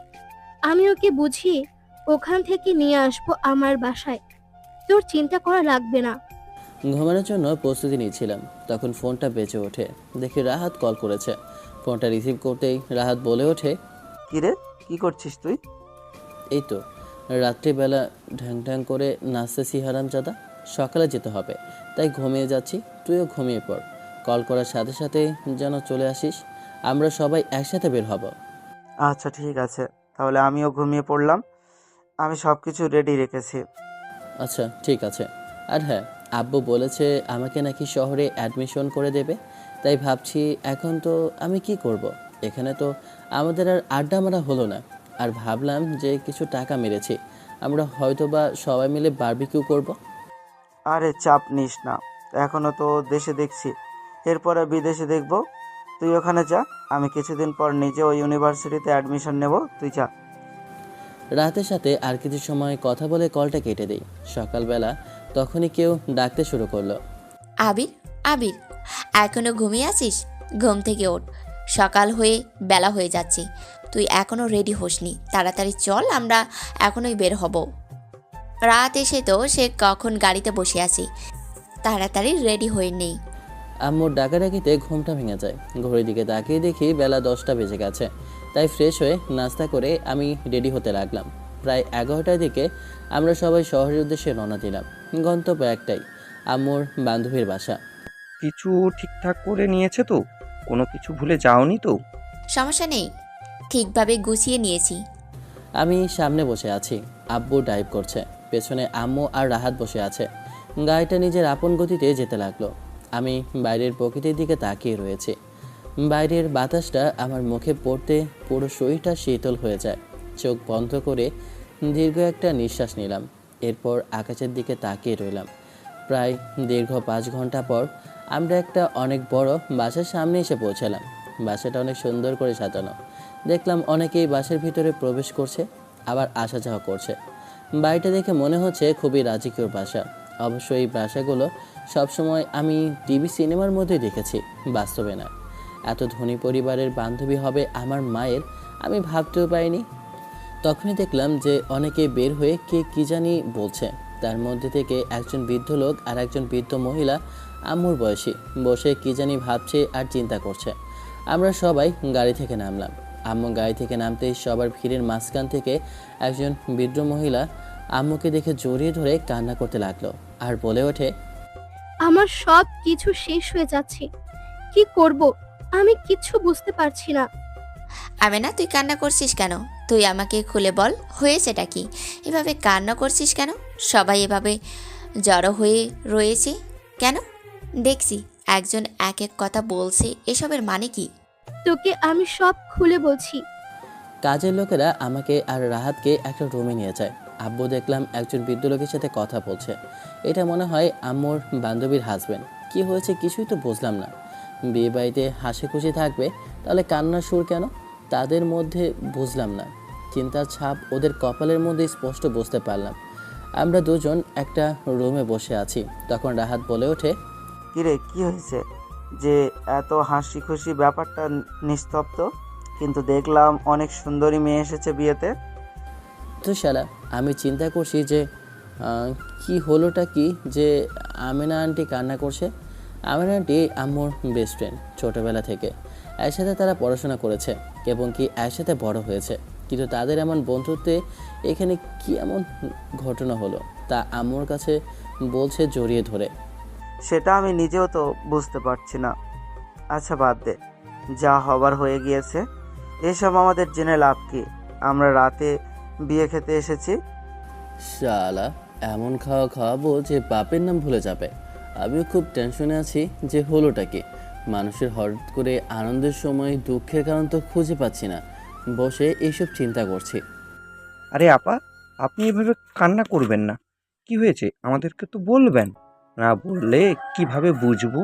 আমি ওকে বুঝিয়ে ওখান থেকে নিয়ে আসবো আমার বাসায়। তোর চিন্তা করা লাগবে না। ঘুমানোর জন্য প্রস্তুতি নিচ্ছিলাম, তখন ফোনটা বেজে ওঠে। দেখি রাহাত কল করেছে। ফোনটা রিসিভ করতেই রাহাত বলে ওঠে, কি রে, কি করছিস তুই? এই তো রাত্রিবেলা ঢ্যাং ঢ্যাং করে নাচতেছি হারামজাদা। সকালে যেতে হবে, তাই ঘুমিয়ে যাচ্ছি। তুইও ঘুমিয়ে পড়। কল করার সাথে সাথে যেন চলে আসিস, আমরা সবাই একসাথে বের হব। আচ্ছা ঠিক আছে, তাহলে আমিও ঘুমিয়ে পড়লাম। আমি সব কিছু রেডি রেখেছি। আচ্ছা ঠিক আছে। আর হ্যাঁ, আব্বু বলেছে আমাকে নাকি শহরে অ্যাডমিশন করে দেবে। তাই ভাবছি এখন তো আমি কি করব। এখানে তো আমাদের আর আড্ডা মারা হলো না। আর ভাবলাম যে কিছু টাকা মেরেছি, আমরা হয়তোবা সবাই মিলে বারবিকিউ করব। আরে চাপ নিস না, এখনো তো দেশে দেখছি, এরপরে বিদেশে দেখব। তুই ওখানে যা, আমি কিছুদিন পর নিজে ওই ইউনিভার্সিটিতে অ্যাডমিশন নেব, তুই যা। রাতের সাথে আর কিছু সময় কথা বলে কলটা কেটে দেই। সকালবেলা তখনই কেউ ডাকতে শুরু করলো, আবির, আবির, এখনো ঘুমিয়ে আছিস? ঘুম থেকে ওঠ, সকাল হয়ে বেলা হয়ে যাচ্ছে। তুই এখনো রেডি হোসনি, তাড়াতাড়ি চল, আমরা এখনই বের হব। রাত এসে তো সে কখন গাড়িতে বসে আছি, তাড়াতাড়ি রেডি হয়ে নেই। আম্মুর ডাকাডাকিতে ঘুমটা ভেঙে যায়। ঘড়ির দিকে তাকিয়ে দেখি বেলা 10টা বেজে গেছে। তাই ফ্রেশ হয়ে নাস্তা করে আমি রেডি হতে লাগলাম। প্রায় 11টার দিকে আমরা সবাই শহরের উদ্দেশ্যে রওনা দিলাম। গন্তব্য একটাই, আম্মুর বান্ধবীর বাসা। কিছু ঠিকঠাক করে নিয়েছে তো? কোনো কিছু ভুলে যাওনি তো? সমস্যা নেই, ঠিকভাবে গুছিয়ে নিয়েছি। আমি সামনে বসে আছি, আব্বু ড্রাইভ করছে। পেছনে আম্মু আর রাহাত বসে আছে। গাড়িটা নিজের আপন গতিতে যেতে লাগলো। আমি বাইরের প্রকৃতির দিকে তাকিয়ে রয়েছি। বাইরের বাতাসটা আমার মুখে পড়তে পুরো শরীরটা শীতল হয়ে যায়। চোখ বন্ধ করে দীর্ঘ একটা নিঃশ্বাস নিলাম। এরপর আকাশের দিকে তাকিয়ে রইলাম। প্রায় দীর্ঘ 5 ঘন্টা পর আমরা একটা অনেক বড় বাসার সামনে এসে পৌঁছালাম। বাসাটা অনেক সুন্দর করে সাজানো। দেখলাম অনেকেই বাসার ভিতরে প্রবেশ করছে, আবার আসা যাওয়া করছে। বাড়িটা দেখে মনে হচ্ছে খুবই রাজকীয় বাসা। অবশ্য এই বাসাগুলো সবসময় আমি টিভি সিনেমার মধ্যে দেখেছি, বাস্তবে না। এত ধনী পরিবারের বান্ধবী হবে আমার মায়ের, আমি ভাবতেও পারিনি। তখনই দেখলাম যে অনেকে বের হয়ে কে কী জানি বলছে। তার মধ্যে থেকে একজন বৃদ্ধ লোক আর একজন বৃদ্ধ মহিলা আম্মুর বয়সী বসে কী জানি ভাবছে আর চিন্তা করছে। আমরা সবাই গাড়ি থেকে নামলাম। আম্মু গাড়ি থেকে নামতেই সবার ভিড়ের মাঝখান থেকে একজন বৃদ্ধ মহিলা আম্মুকে দেখে জড়িয়ে ধরে কান্না করতে লাগলো আর বলে ওঠে, আমার সব কিছু শেষ হয়ে যাচ্ছে। কি করব আমি কিচ্ছু বুঝতে পারছি না। আমেনা, তুই কান্না করছিস কেন? তুই আমাকে খুলে বল, হয়েছেটা কি? এভাবে কান্না করছিস কেন? সবাই এভাবে জড়ো হয়ে রয়েছে কেন? দেখছি একজন এক এক কথা বলছে, এসবের মানে কি? তোকে আমি সব খুলে বলছি। কাজের লোকেরা আমাকে আর রাহাতকে একটা রুমে নিয়ে যায়। আব্বু দেখলাম একজন বৃদ্ধ লোকের সাথে কথা বলছে। এটা মনে হয় আম্মুর বান্ধবীর হাজবেন্ড। কি হয়েছে কিছুই তো বুঝলাম না। বিয়ে বাড়িতে হাসি খুশি থাকবে, তাহলে কান্নার সুর কেন? তাদের মধ্যে বুঝলাম না। চিন্তার ছাপ ওদের কপালের মধ্যে স্পষ্ট বুঝতে পারলাম। আমরা দুজন একটা রুমে বসে আছি। তখন রাহাত বলে ওঠে, কিরে কি হয়েছে যে এত হাসি খুশি? ব্যাপারটা নিস্তব্ধ, কিন্তু দেখলাম অনেক সুন্দরী মেয়ে এসেছে বিয়েতে। তো শালা, আমি চিন্তা করছি যে কি হলোটা কি যে আমেনা আন্টি কান্না করছে। আমেনা আন্টি আম্মুর বেস্ট ফ্রেন্ড ছোটোবেলা থেকে। একসাথে তারা পড়াশোনা করেছে এবং কি একসাথে বড় হয়েছে। কিন্তু তাদের এমন বন্ধুত্বে এখানে কি এমন ঘটনা হলো তা আম্মুর কাছে বলছে জড়িয়ে ধরে। সেটা আমি নিজেও তো বুঝতে পারছি না। আচ্ছা বাদ দে, যা হবার হয়ে গিয়েছে। এসব আমাদের জেনে লাভ কি? আমরা রাতে বিয়ে খেতে এসেছি। শালা, এমন খাওয়া খাওয়াবো যে বাপের নাম ভুলে যাবে। আমিও খুব টেনশনে আছি যে হলোটা কি। মানুষের হঠাৎ করে আনন্দের সময় দুঃখের কারণ তো খুঁজে পাচ্ছি না, বসে এইসব চিন্তা করছি। আরে আপা, আপনি এভাবে কান্না করবেন না। কি হয়েছে আমাদেরকে তো বলবেন। না বললে কিভাবে বুঝবো?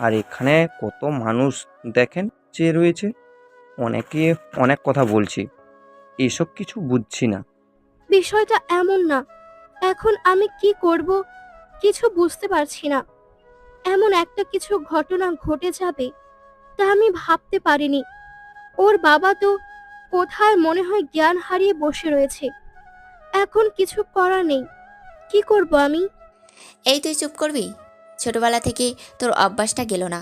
আর এখানে কত মানুষ দেখেন চেয়ে রয়েছে, অনেকে অনেক কথা বলছি, এসব কিছু বুঝছি না। বিষয়টা এমন না। এখন আমি কি করব কিছু বুঝতে পারছি না। এমন একটা কিছু ঘটনা ঘটে যাবে তা আমি ভাবতে পারিনি। ওর বাবা তো কোথায় মনে হয় জ্ঞান হারিয়ে বসে রয়েছে। এখন কিছু করার নেই। কি করব আমি? এই তুই চুপ করবি? ছোটবেলা থেকে তোর অভ্যাসটা গেল না।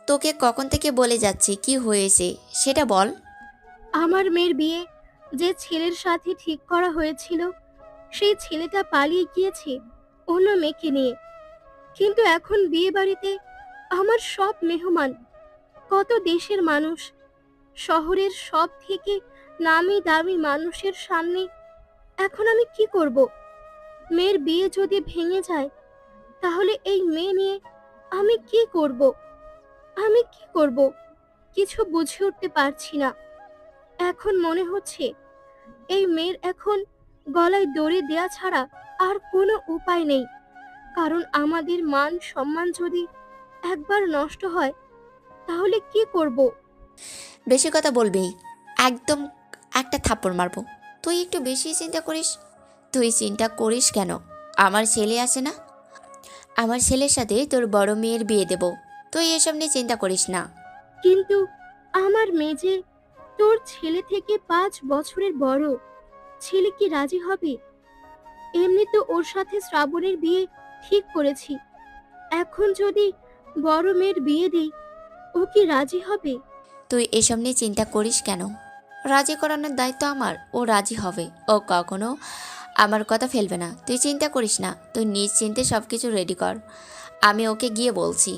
তোকে কখন থেকে বলে যাচ্ছি কি হয়েছে সেটা বল। আমার মেয়ের বিয়ে যে ছেলের সাথে ঠিক করা হয়েছিল, সেই ছেলেটা পালিয়ে গিয়েছে অন্য মেয়েকে নিয়ে। কিন্তু এখন বিয়ে বাড়িতে আমার সব মেহমান, কত দেশের মানুষ, শহরের সব থেকে নামি দামি মানুষের সামনে এখন আমি কি করব? মেয়ের বিয়ে যদি ভেঙে যায়, তাহলে এই মেয়ে নিয়ে আমি কি করব? আমি কি করব কিছু বুঝে উঠতে পারছি না। এখন মনে হচ্ছে এই মেয়ের এখন গলায় দড়ি দেয়া ছাড়া আর কোনো উপায় নেই। কারণ আমাদের মান সম্মান যদি একবার নষ্ট হয়, তাহলে কি করব? বেশি কথা বলবি, একদম একটা থাপ্পড় মারবো। তুই একটু বেশি চিন্তা করিস। তুই চিন্তা করিস কেন? আমার ছেলে আছে না? আমার ছেলের সাথে তোর বড় মেয়ের বিয়ে দেব। তুই এসব নিয়ে চিন্তা করিস না। কিন্তু আমার মেয়ে যে তোর ছেলে থেকে 5 বছরের বড়। ছেলে কি রাজি হবে? এমনি তো ওর সাথে শ্রাবণের বিয়ে ঠিক করেছি। এখন যদি বড় মেয়ের বিয়ে দিই, ও কি রাজি হবে? তুই এসব নিয়ে চিন্তা করিস কেন? রাজি করানোর দায়িত্ব আমার। ও রাজি হবে। ও কখনো আমার কথা ফেলবে না। তুই চিন্তা করিস না। তুই নিজ চিন্তে সব কিছু রেডি কর। আমি ওকে গিয়ে বলছি।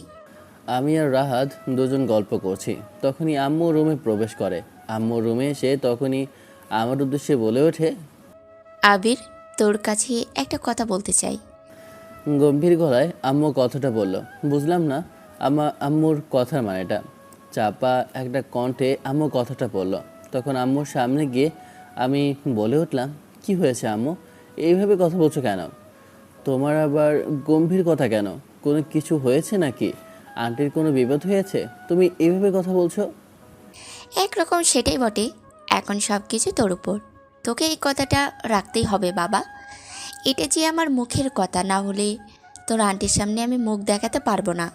আমি আর রাহাত দুজন গল্প করছি, তখনই আম্মু রুমে প্রবেশ করে। আম্মু রুমে এসে তখনই আমার উদ্দেশ্যে বলে ওঠে, আবির, তোর কাছে একটা কথা বলতে চাই। গম্ভীর গলায় আম্মু কথাটা বলল। বুঝলাম না আম্মুর কথার মানেটা। চাপা একটা কণ্ঠে আম্মু কথাটা বলল। তখন আম্মুর সামনে গিয়ে আমি বলে উঠলাম, কি হয়েছে আম্মু, এইভাবে কথা বলছো কেন? তোমার আবার গম্ভীর কথা কেন? কোনো কিছু হয়েছে নাকি? আন্টির কোনো বিপদ হয়েছে? তুমি এইভাবে কথা বলছো? একরকম সেটাই বটে। এখন সব কিছু তোর উপর। তোকে এই কথাটা রাখতেই হবে বাবা। এটা যে আমার মুখের কথা, না হলে তোর আন্টির সামনে আমি মুখ দেখাতে পারবো না।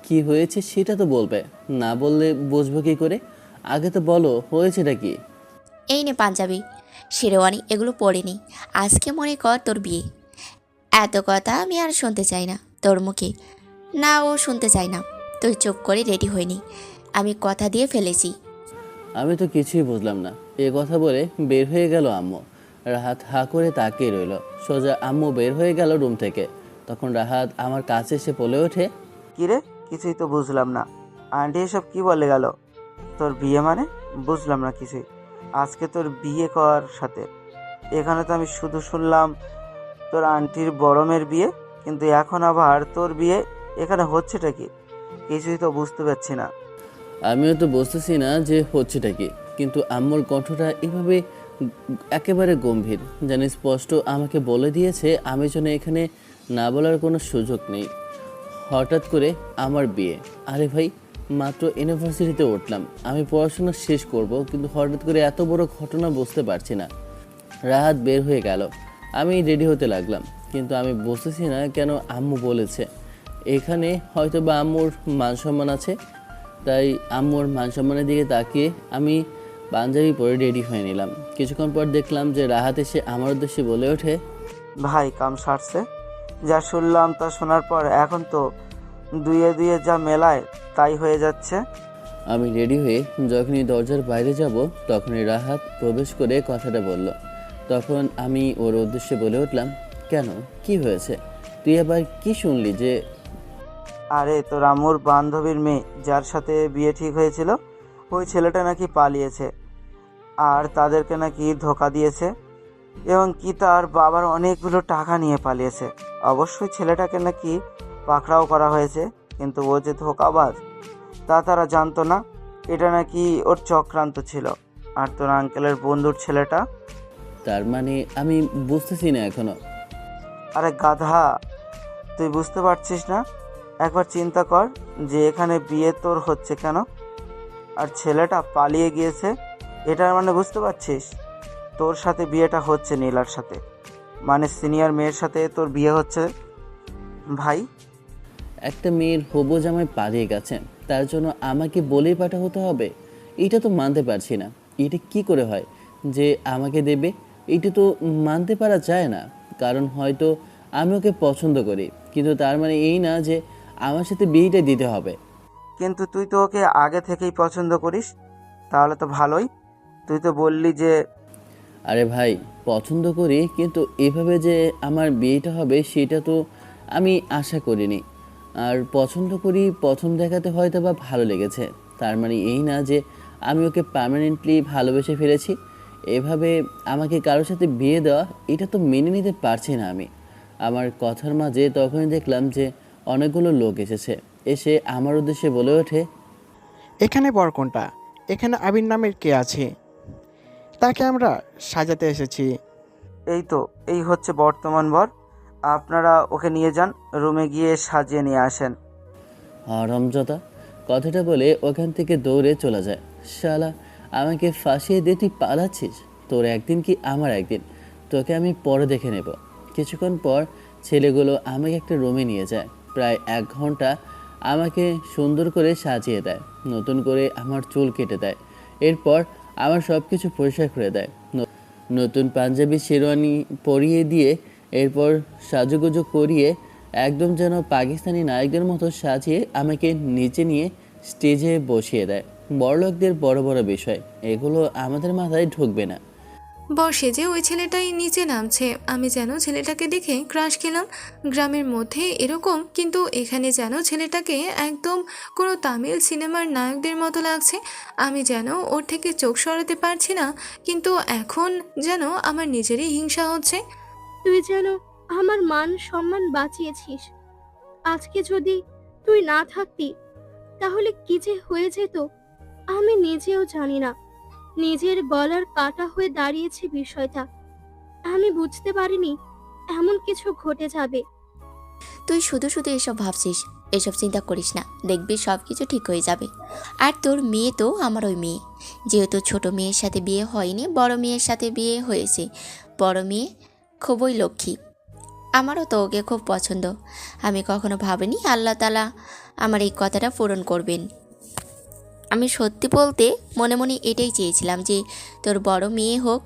কি হয়েছে সেটা তো বলবে, না বললে বুঝবো কী করে? আগে তো বলো হয়েছেটা কি? এই নে পাঞ্জাবি, শেরওয়ানি এগুলো পরে নি। আজকে মনে কর তোর বিয়ে। এত কথা আমি আর শুনতে চাই না তোর মুখে। না, ও শুনতে চাই না। তুই চুপ করে রেডি হয়নি, আমি কথা দিয়ে ফেলেছি। আমি তো কিছুই বুঝলাম না। এ কথা বলে বের হয়ে গেল আম্মু। রাহাত হা করে তাকিয়ে রইল। সোজা আম্মু বের হয়ে গেল রুম থেকে। তখন রাহাত আমার কাছে এসে বলে ওঠে, কিরে, কিছুই তো বুঝলাম না। আন্টি এসব কি বলে গেল? তোর বিয়ে মানে? বুঝলাম না কিছুই। আজকে তোর বিয়ে কর সাথে। এখানে তো আমি শুধু শুনলাম তোর আন্টির বড় মেয়ের বিয়ে, কিন্তু এখন আবার তোর বিয়ে। এখানে হচ্ছেটা কি? কিছুই তো বুঝতে পারছি না। আমিও তো বুঝতেছি না যে হচ্ছেটা কি, কিন্তু আম্মুর কণ্ঠটা এভাবে একেবারে গম্ভীর, জানি স্পষ্ট আমাকে বলে দিয়েছে আমি যেন এখানে না বলার কোনো সুযোগ নেই। হঠাৎ করে আমার বিয়ে? আরে ভাই, মাত্র ইউনিভার্সিটিতে উঠলাম, আমি পড়াশোনা শেষ করব, কিন্তু হঠাৎ করে এত বড় ঘটনা বুঝতে পারছি না। রাহাত বের হয়ে গেল, আমি রেডি হতে লাগলাম, কিন্তু আমি বুঝতেছি না কেন আম্মু বলেছে এখানে হয়তো বা আম্মুর মান সম্মান আছে। তাই আম্মুর মান সম্মানের দিকে তাকিয়ে আমি পাঞ্জাবি পরে রেডি হয়ে নিলাম। কিছুক্ষণ পর দেখলাম যে রাহাত এসে আমার উদ্দেশ্যে বলে ওঠে, ভাই কাম সারছে। যা শুনলাম তা শোনার পর এখন তো দুয়ে দুয়ে যা মেলায় তাই হয়ে যাচ্ছে। আমি রেডি হয়ে যখনই দরজার বাইরে যাব তখনই রাহাত প্রবেশ করে কথাটা বলল। তখন আমি ওর উদ্দেশ্যে বলে উঠলাম, কেন, কি হয়েছে? তুই আবার কি শুনলি যে? আরে তোর আম্মুর বান্ধবীর মেয়ে যার সাথে বিয়ে ঠিক হয়েছিল, ওই ছেলেটা নাকি পালিয়েছে, আর তাদেরকে নাকি ধোকা দিয়েছে, এবং কি তার বাবার অনেকগুলো টাকা নিয়ে পালিয়েছে। অবশ্যই ছেলেটাকে নাকি পাকড়াও করা হয়েছে, কিন্তু ও যে ধোকাবাজ তা তারা জানতো না। এটা নাকি ওর চক্রান্ত ছিল। আর তোর আঙ্কেলের বন্ধুর ছেলেটা? তার মানে আমি বুঝতেছি না এখনো। আরে গাধা, তুই বুঝতে পারছিস না? একবার চিন্তা কর যে এখানে বিয়ে তোর হচ্ছে কেন, আর ছেলেটা পালিয়ে গিয়েছে। এটার মানে বুঝতে পারছিস? তোর সাথে বিয়েটা হচ্ছে নীলার সাথে, মানে সিনিয়র মেয়ের সাথে তোর বিয়ে হচ্ছে ভাই। একটা মেয়ের হবু জামাই পালিয়ে গেছে, তার জন্য আমাকে বলেই পাঠা হতে হবে? এটা তো মানতে পারছি না। এটা কি করে হয় যে আমাকে দেবে? এটা তো মানতে পারা যায় না। কারণ হয়তো আমি ওকে পছন্দ করি, কিন্তু তার মানে এই না যে আমার সাথে বিয়েটা দিতে হবে। কিন্তু তুই তো ওকে আগে থেকেই পছন্দ করিস। তাহলে তো ভালোই। তুই তো বললি যে আরে ভাই, পছন্দ করি, কিন্তু এভাবে যে আমার বিয়েটা হবে সেটা তো আমি আশা করিনি। আর পছন্দ করি, প্রথম দেখাতে হয়তো বা ভালো লেগেছে, তার মানে এই না যে আমি ওকে পার্মানেন্টলি ভালোবেসে ফেলেছি। এভাবে আমাকে কারোর সাথে বিয়ে দেওয়া, এটা তো মেনে নিতে পারছি না আমি। আমার কথার মাঝে তখনই দেখলাম যে অনেকগুলো লোক এসেছে। এসে আমার উদ্দেশ্যে বলে ওঠে, এখানে বর কোনটা? এখানে আবির নামের কে আছে? তাকে আমরা সাজাতে এসেছি। এই তো, এই হচ্ছে বর্তমান বর। আপনারা ওকে নিয়ে যান, রুমে গিয়ে সাজিয়ে নিয়ে আসেন। হারামজাদা, কথাটা বলে ওখান থেকে দৌড়ে চলে যায়। শালা, আমাকে ফাঁসিয়ে দিয়ে তুই পালাচ্ছিস? তোর একদিন কি আমার একদিন, তোকে আমি পরে দেখে নেব। কিছুক্ষণ পর ছেলেগুলো আমাকে একটা রুমে নিয়ে যায়। প্রায় 1 ঘন্টা আমাকে সুন্দর করে সাজিয়ে দেয়, নতুন করে আমার চুল কেটে দেয়, এরপর আমার সব কিছু পরিষ্কার করে দেয়, নতুন পাঞ্জাবি শেরওয়ানি পরিয়ে দিয়ে এরপর সাজুগুজু করিয়ে একদম যেন পাকিস্তানি নায়কদের মতো সাজিয়ে আমাকে নিচে নিয়ে স্টেজে বসিয়ে দেয়। বড়লোকদের বড় বড় বিষয়, এগুলো আমাদের মাথায় ঢুকবে না। বর্ষে যে ওই ছেলেটাই নিচে নামছে, আমি যেন ছেলেটাকে দেখে ক্রাশ খেলাম। গ্রামের মধ্যে এরকম, কিন্তু এখানে যেন ছেলেটাকে একদম কোনো তামিল সিনেমার নায়কদের মতো লাগছে। আমি যেন ওর থেকে চোখ সরাতে পারছি না, কিন্তু এখন যেন আমার নিজেরই হিংসা হচ্ছে। তুই যেন আমার মান সম্মান বাঁচিয়েছিস। আজকে যদি তুই না থাকতি তাহলে কি যে হয়ে যেত আমি নিজেও জানি না। নিজের গলার কাটা হয়ে দাঁড়িয়েছে বিষয়টা। আমি বুঝতে পারিনি এমন কিছু ঘটে যাবে। তুই শুধু শুধু এসব ভাবছিস, এসব চিন্তা করিস না, দেখবি সব কিছু ঠিক হয়ে যাবে। আর তোর মেয়ে তো আমার ওই মেয়ে, যেহেতু ছোট মেয়ের সাথে বিয়ে হয়নি, বড় মেয়ের সাথে বিয়ে হয়েছে। বড় মেয়ে খুবই লক্ষ্মী, আমারও তো ওকে খুব পছন্দ। আমি কখনো ভাবিনি আল্লাহ তাআলা আমার এই কথাটা পূরণ করবেন। আমি সত্যি বলতে মনে মনে এটাই চেয়েছিলাম যে তোর বড় মেয়ে হোক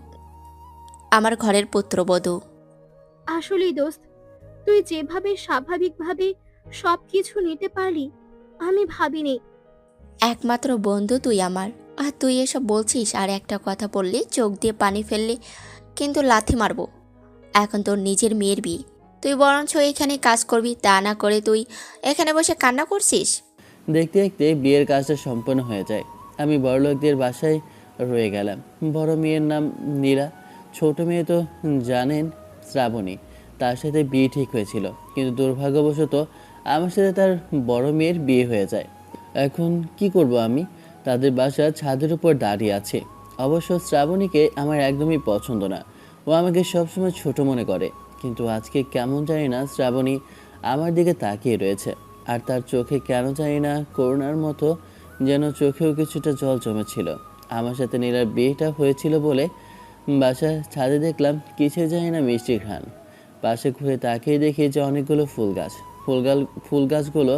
আমার ঘরের পুত্রবধূ। আসলেই দোস্ত, তুই যেভাবে স্বাভাবিকভাবে সবকিছু নিতে পারলি আমি ভাবিনি। একমাত্র বন্ধু তুই আমার, আর তুই এসব বলছিস আর একটা কথা বললে চোখ দিয়ে পানি ফেললে কিন্তু লাথি মারবো। এখন তোর নিজের মেয়ের বিয়ে, তুই বরঞ্চ এখানে কাজ করবি, তা না করে তুই এখানে বসে কান্না করছিস। দেখতে দেখতে বিয়ের কাজটা সম্পন্ন হয়ে যায়। আমি বড়লোকদের বাসায় রয়ে গেলাম। বড় মেয়ের নাম নীরা, ছোট মেয়ে তো জানেন শ্রাবণী, তার সাথে বিয়ে ঠিক হয়েছিল, কিন্তু দুর্ভাগ্যবশত আমার সাথে তার বড় মেয়ের বিয়ে হয়ে যায়। এখন কি করব আমি? তাদের বাসা ছাদের উপর দাঁড়িয়ে আছে। অবশ্য শ্রাবণীকে আমার একদমই পছন্দ না, ও আমাকে সবসময় ছোট মনে করে। কিন্তু আজকে কেমন জানি না শ্রাবণী আমার দিকে তাকিয়ে রয়েছে, আর তার চোখে কেন জানি না করুণার মতো যেন চোখেও কিছুটা জল জমেছিল। আমার সাথে নীলার বিয়েটা হয়েছিল বলে বাসার ছাদে দেখলাম কিসে জানি না মিষ্টি ঘ্রাণ। পাশে ঘুরে তাকিয়ে দেখি যে অনেকগুলো ফুল গাছ। ফুল গাছগুলো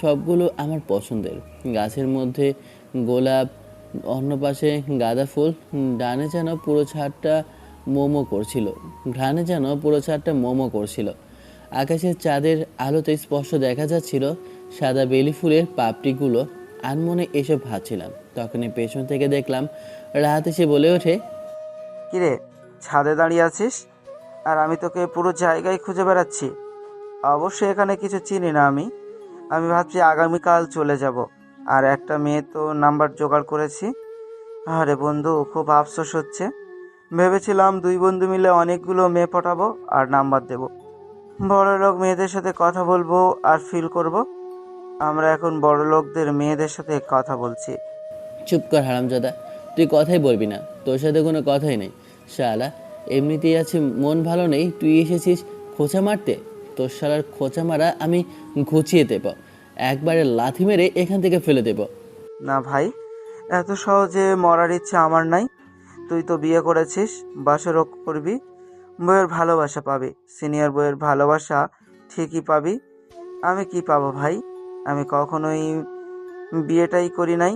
সবগুলো আমার পছন্দের। গাছের মধ্যে গোলাপ, অন্য পাশে গাঁদা ফুল, ডানে যেন পুরো ছাদটা মোমো করছিল, ঘ্রাণে যেন পুরো ছাদটা মোমো করছিল। আকাশের চাঁদের আলোতে স্পষ্ট দেখা যাচ্ছিল সাদা বেলি ফুলের পাপড়িগুলো। আনমনে এসব ভাবছিলাম, তখনই পেছন থেকে দেখলাম রাহাত এসে বলে ওঠে, কিরে, ছাদে দাঁড়িয়ে আছিস আর আমি তোকে পুরো জায়গায় খুঁজে বেড়াচ্ছি। অবশ্যই এখানে কিছু চিনি না আমি। আমি ভাবছি আগামীকাল চলে যাব, আর একটা মেয়ে তো নাম্বার জোগাড় করেছি। আরে বন্ধু, খুব আফসোস হচ্ছে। ভেবেছিলাম দুই বন্ধু মিলে অনেকগুলো মেয়ে পটাবো আর নাম্বার দেব, বড়লোক মেয়েদের সাথে কথা বলবো আর ফিল করব। আমরা এখন বড়লোকদের মেয়েদের সাথে কথা বলছি। চুপ কর হারামজাদা, তুই কথাই বলবি না, তোর সাথে কোনো কথাই নেই। শালা এমনিতেই আছে মন ভালো নেই, তুই এসেছিস খোঁচা মারতে। তোর শালার খোঁচা মারা আমি ঘুচিয়ে দেব, একবারে লাথি মেরে এখান থেকে ফেলে দেব। না ভাই, এত সহজে মরার ইচ্ছা আমার নাই। তুই তো বিয়ে করেছিস, বাসরও করবি, বইয়ের ভালোবাসা পাবি, সিনিয়র বইয়ের ভালোবাসা ঠিকই পাবি। আমি কি পাবো ভাই? আমি কখনোই বিয়েটাই করি নাই।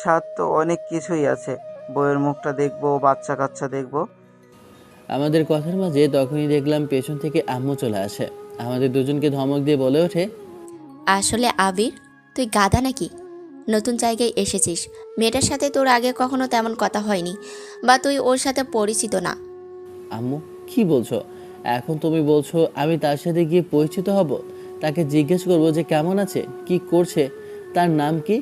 সাথ তো অনেক কিছুই আছে, বইয়ের মুখটা দেখবো, বাচ্চা কাচ্চা দেখবো। আমাদের কথার মাঝে তখনই দেখলাম পেছন থেকে আম্মু চলে আসে। আমাদের দুজনকে ধমক দিয়ে বলে ওঠে, আসলে আবির, তুই গাধা নাকি? নতুন জায়গায় এসেছিস, মেয়েটার সাথে তোর আগে কখনো তেমন কথা হয়নি, বা তুই ওর সাথে পরিচিত না। আম্মু কি বলছো? এখন তুমি বলছো আমি তার সাথে গিয়ে পরিচিত হব, তাকে জিজ্ঞেস করবো যে কেমন আছে, কি করছে, তার নাম কি?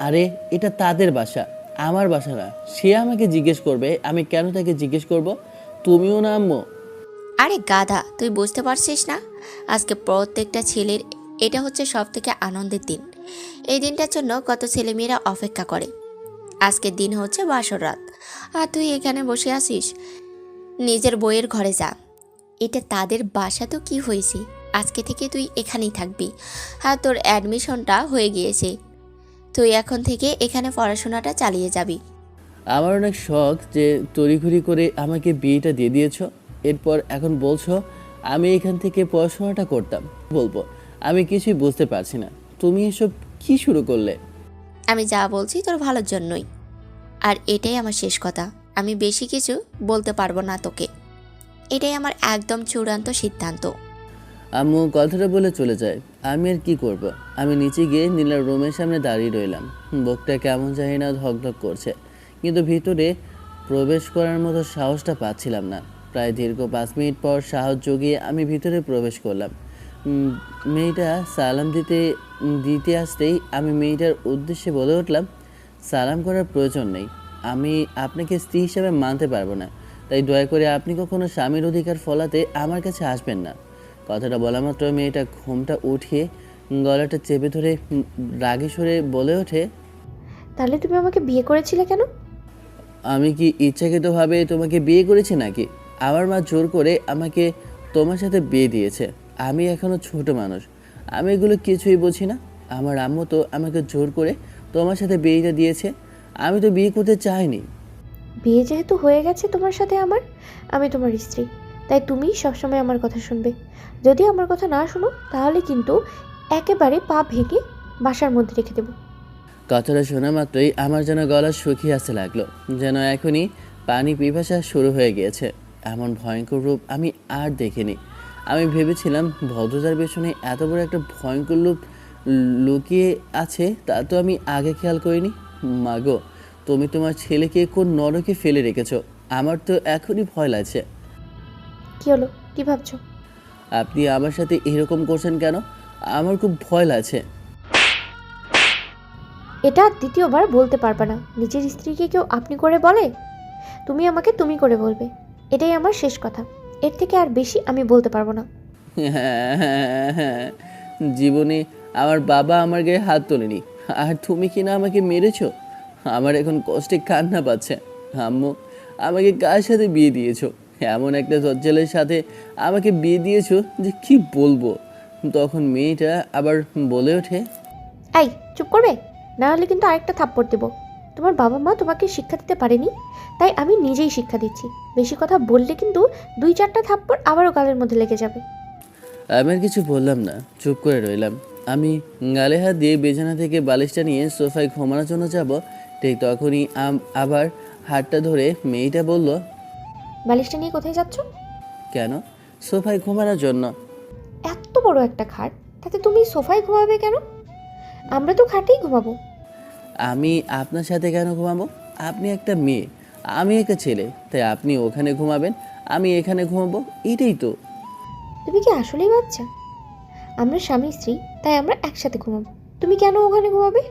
আরে এটা তাদের বাসা, আমার বাসা না। সে আমাকে জিজ্ঞেস করবে, আমি কেন তাকে জিজ্ঞেস করব? তুমিও না আম্মু? আরে গাধা, তুই বুঝতে পারছিস না? আজকে প্রত্যেকটা ছেলের এটা হচ্ছে সব থেকে আনন্দের দিন। এই দিনটার জন্য কত ছেলেমেয়েরা অপেক্ষা করে। আজকের দিন হচ্ছে বাসর রাত, আর তুই এখানে বসে আছিস। নিজের বইয়ের ঘরে যা, এটা তাদের বাসা তো কি হয়েছে, আজকে থেকে তুই এখানেই থাকবি। আর তোর অ্যাডমিশনটা হয়ে গিয়েছে, তুই এখন থেকে এখানে পড়াশোনাটা চালিয়ে যাবি। আমার অনেক শখ যে তড়িঘড়ি করে আমাকে বিয়েটা দিয়ে দিয়েছো, এরপর এখন বলছো আমি এখান থেকে পড়াশোনাটা করতাম। বলবো আমি কিছুই বুঝতে পারছি না, তুমি এসব কি শুরু করলে? আমি যা বলছি তোর ভালোর জন্যই, আর এটাই আমার শেষ কথা। আমি বেশি কিছু বলতে পারবো না তোকে, এটাই আমার একদম চূড়ান্ত সিদ্ধান্ত। আম্মু কথাটা বলে চলে যায়। আমি আর কি করব? আমি নিচে গিয়ে নীলার রুমের সামনে দাঁড়িয়ে রইলাম। বুকটা কেমন জানি না ধকধক করছে, কিন্তু ভিতরে প্রবেশ করার মতো সাহসটা পাচ্ছিলাম না। প্রায় দীর্ঘ 5 মিনিট পর সাহস জুগিয়ে আমি ভিতরে প্রবেশ করলাম। মেয়েটা সালাম দিতে আসতেই আমি মেয়েটার উদ্দেশ্যে বলে উঠলাম, সালাম করার প্রয়োজন নেই, আমি আপনাকে স্ত্রী হিসাবে মানতে পারবো না, তাই দয়া করে আপনি কখনো স্বামীর অধিকার ফলাতে আমার কাছে আসবেন না। কথাটা বলা মাত্র মেয়েটা ঘোমটা উঠিয়ে গলাটা চেপে ধরে রাগে সরে বলে ওঠে, তাহলে তুমি আমাকে বিয়ে করেছিলে কেন? আমি কি ইচ্ছাকৃতভাবে তোমাকে বিয়ে করেছি নাকি? আমার মা জোর করে আমাকে তোমার সাথে বিয়ে দিয়েছে। আমি এখনো ছোট মানুষ, আমি এগুলো কিছুই বুঝি না। আমার আম্মু তো আমাকে জোর করে তোমার সাথে বিয়েটা দিয়েছে। আমি তো বিয়ে করতে চাইনি। বিয়ে যেহেতু হয়ে গেছে তোমার সাথে আমার, আমি তোমার স্ত্রী, তাই তুমি সবসময় আমার কথা শুনবে। যদি আমার কথা না শোনো তাহলে কিন্তু একেবারে পা ভেঙে বাসার মধ্যে রেখে দেবো। কথাটা শোনা মাত্রই আমার যেন গলা শুকিয়ে আসতে লাগলো, যেন এখনই পানি পিপাসা শুরু হয়ে গিয়েছে। এমন ভয়ঙ্কর রূপ আমি আর দেখিনি। আমি ভেবেছিলাম ভদ্রতার পেছনে এত বড় একটা ভয়ঙ্কর রূপ লুকিয়ে আছে, তা তো আমি আগে খেয়াল করিনি। মাগো, তুমি তোমার ছেলেকে কোন নরকে ফেলে রেখেছো? আমার তো এখনই ভয় লাগছে। কি হলো, কি ভাবছো? আপনি আমার সাথে এরকম করছেন কেন? আমার খুব ভয় লাগছে। এটা দ্বিতীয়বার বলতে পারবে না। নিজের স্ত্রীকে কেউ আপনি করে বলে? তুমি আমাকে তুমি করে বলবে, এটাই আমার শেষ কথা। এর থেকে আর বেশি আমি বলতে পারবো না। হ্যাঁ, জীবনে আমার বাবা আমার গায়ে হাত তোলেনি, আর তুমি কিনা আমাকে মেরেছো। আমার এখন কষ্টে কান্না পাচ্ছে। আম্মু, আমাকে কার সাথে বিয়ে দিয়েছো? এমন একটা দজ্জালের সাথে আমাকে বিয়ে দিয়েছো যে কি বলবো। তখন মেয়েটা আবার বলে ওঠে, এই চুপ করবে, না হলে কিন্তু আরেকটা থাপ্পড় দেবো। তোমার বাবা মা তোমাকে শিক্ষা দিতে পারেনি, তাই আমি নিজেই শিক্ষা দিচ্ছি। বেশি কথা বললে কিন্তু 2-4টা থাপ্পড় আবারও গালের মধ্যে লেগে যাবে। আমি আর কিছু বললাম না, চুপ করে রইলাম। আমি গালে হাত দিয়ে বিছানা থেকে বালিশটা নিয়ে সোফায় ঘুমানোর জন্য যাব, ঠিক তখনই আবার হাতটা ধরে মেয়েটা বলল, বালিশটা নিয়ে কোথায় যাচ্ছ? কেন? সোফায় ঘুমানোর জন্য। এত বড় একটা খাট, তাতে তুমি সোফায় ঘুমাবে কেন? আমরা তো খাটেই ঘুমাবো। আমি আপনার সাথে কেন ঘুমাবো? আপনি একটা মেয়ে, আমি একটা ছেলে, তাই আপনি ওখানে ঘুমাবেন, আমি এখানে ঘুমাবো, এটাই তো। তুমি কি আসলেই বাচ্চা? আমরা স্বামী স্ত্রী, তাই আমরা একসাথে ঘুমাবো। তুমি কেন ওখানে ঘুমাবে?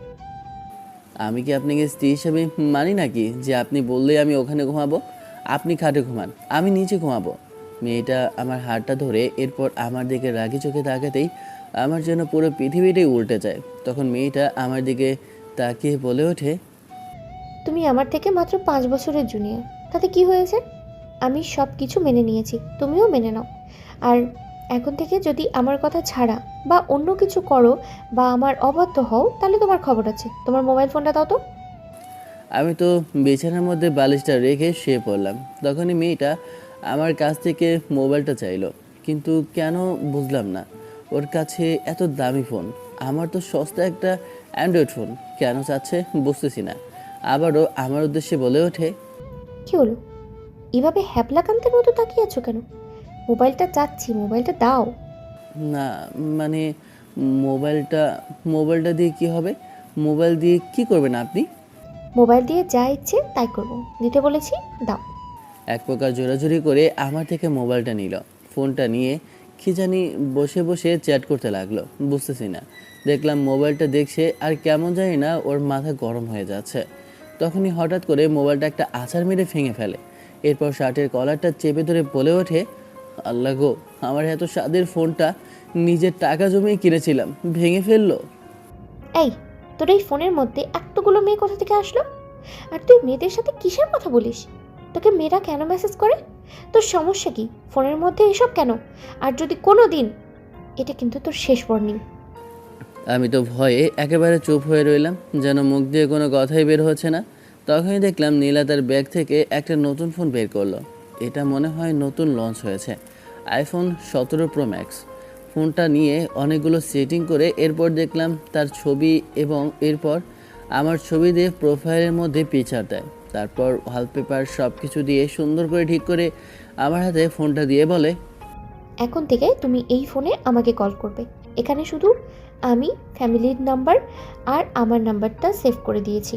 আমি কি আপনাকে স্ত্রী হিসেবে মানি নাকি যে আপনি বললেই আমি ওখানে ঘুমাবো? আপনি খাটে ঘুমান, আমি নিচে ঘুমাবো। মেয়েটা আমার হাতটা ধরে এরপর আমার দিকে রাগি চোখে তাকাতেই আমার যেন পুরো পৃথিবীটাই উল্টে যায়। তখন মেয়েটা আমার দিকে তাকিয়ে বলে ওঠে, তুমি আমার থেকে মাত্র 5 বছরের জুনিয়র, তাতে কি হয়েছে? আমি সব কিছু মেনে নিয়েছি, তুমিও মেনে নাও। আর এখন থেকে যদি আমার কথা ছাড়া বা অন্য কিছু করো বা আমার অবাধ্য হও, তাহলে তোমার খবর আছে। তোমার মোবাইল ফোনটা দাও তো। আমি তো বিছানার মধ্যে বালিশটা রেখে শুয়ে পড়লাম। তখনই মেয়েটা আমার কাছ থেকে মোবাইলটা চাইলো, কিন্তু কেন বুঝলাম না। ওর কাছে এত দামি ফোন, আমার তো সস্তা একটা অ্যান্ড্রয়েড ফোন, কেন চাচ্ছে বুঝতেছি না। আবারও আমার উদ্দেশ্যে বলে ওঠে, কি হলো, এভাবে হ্যাবলাকান্তের মতো তাকিয়ে আছো কেন? মোবাইলটা চাচ্ছি, মোবাইলটা দাও। না মানে মোবাইলটা মোবাইলটা দিয়ে কি হবে? মোবাইল দিয়ে কি করবেন আপনি? মোবাইল দিয়ে যা ইচ্ছে তাই করবো, দিতে বলেছি, দাও। এক প্রকার জোরাজুরি করে আমার থেকে মোবাইলটা নিল। ফোনটা নিয়ে কি জানি বসে বসে চ্যাট করতে লাগলো, বুঝতেছি না। দেখলাম মোবাইলটা দেখছে আর কেমন জানি না ওর মাথা গরম হয়ে যাচ্ছে। তখনই হঠাৎ করে মোবাইলটা একটা আছাড় মেরে ভেঙে ফেলে। এরপর শার্টের কলারটা চেপে ধরে বলে ওঠে, আল্লাহ গো, আমার এত স্বাদের ফোনটা নিজের টাকা জমিয়ে কিনেছিলাম, ভেঙে ফেললো। এই, তোর এই ফোনের মধ্যে এতগুলো মেয়ে কোথা থেকে আসলো? আর তুই মেয়েদের সাথে কিসের কথা বলিস? তোকে মেয়েরা কেন মেসেজ করে? তোর সমস্যা কি? ফোনের মধ্যে এসব কেন? আর যদি কোনো দিন, এটা কিন্তু তোর শেষ ওয়ার্নিং। আমি তো ভয়ে একেবারে চুপ হয়ে রইলাম, যেন মুখ দিয়ে কোনো কথাই বের হচ্ছে না। তখনই দেখলাম নীলা তার ব্যাগ থেকে একটা নতুন ফোন বের করলো। এটা মনে হয় নতুন লঞ্চ হয়েছে, আইফোন 17 প্রো ম্যাক্স। ফোনটা নিয়ে অনেকগুলো সেটিং করে এরপর দেখলাম তার ছবি, এবং এরপর আমার ছবি দিয়ে প্রোফাইলের মধ্যে পিকচার দেয়। তারপর ওয়ালপেপার সব কিছু দিয়ে সুন্দর করে ঠিক করে আমার হাতে ফোনটা দিয়ে বলে, এখন থেকে তুমি এই ফোনে আমাকে কল করবে। এখানে শুধু আমি ফ্যামিলির নাম্বার আর আমার নাম্বারটা সেভ করে দিয়েছি,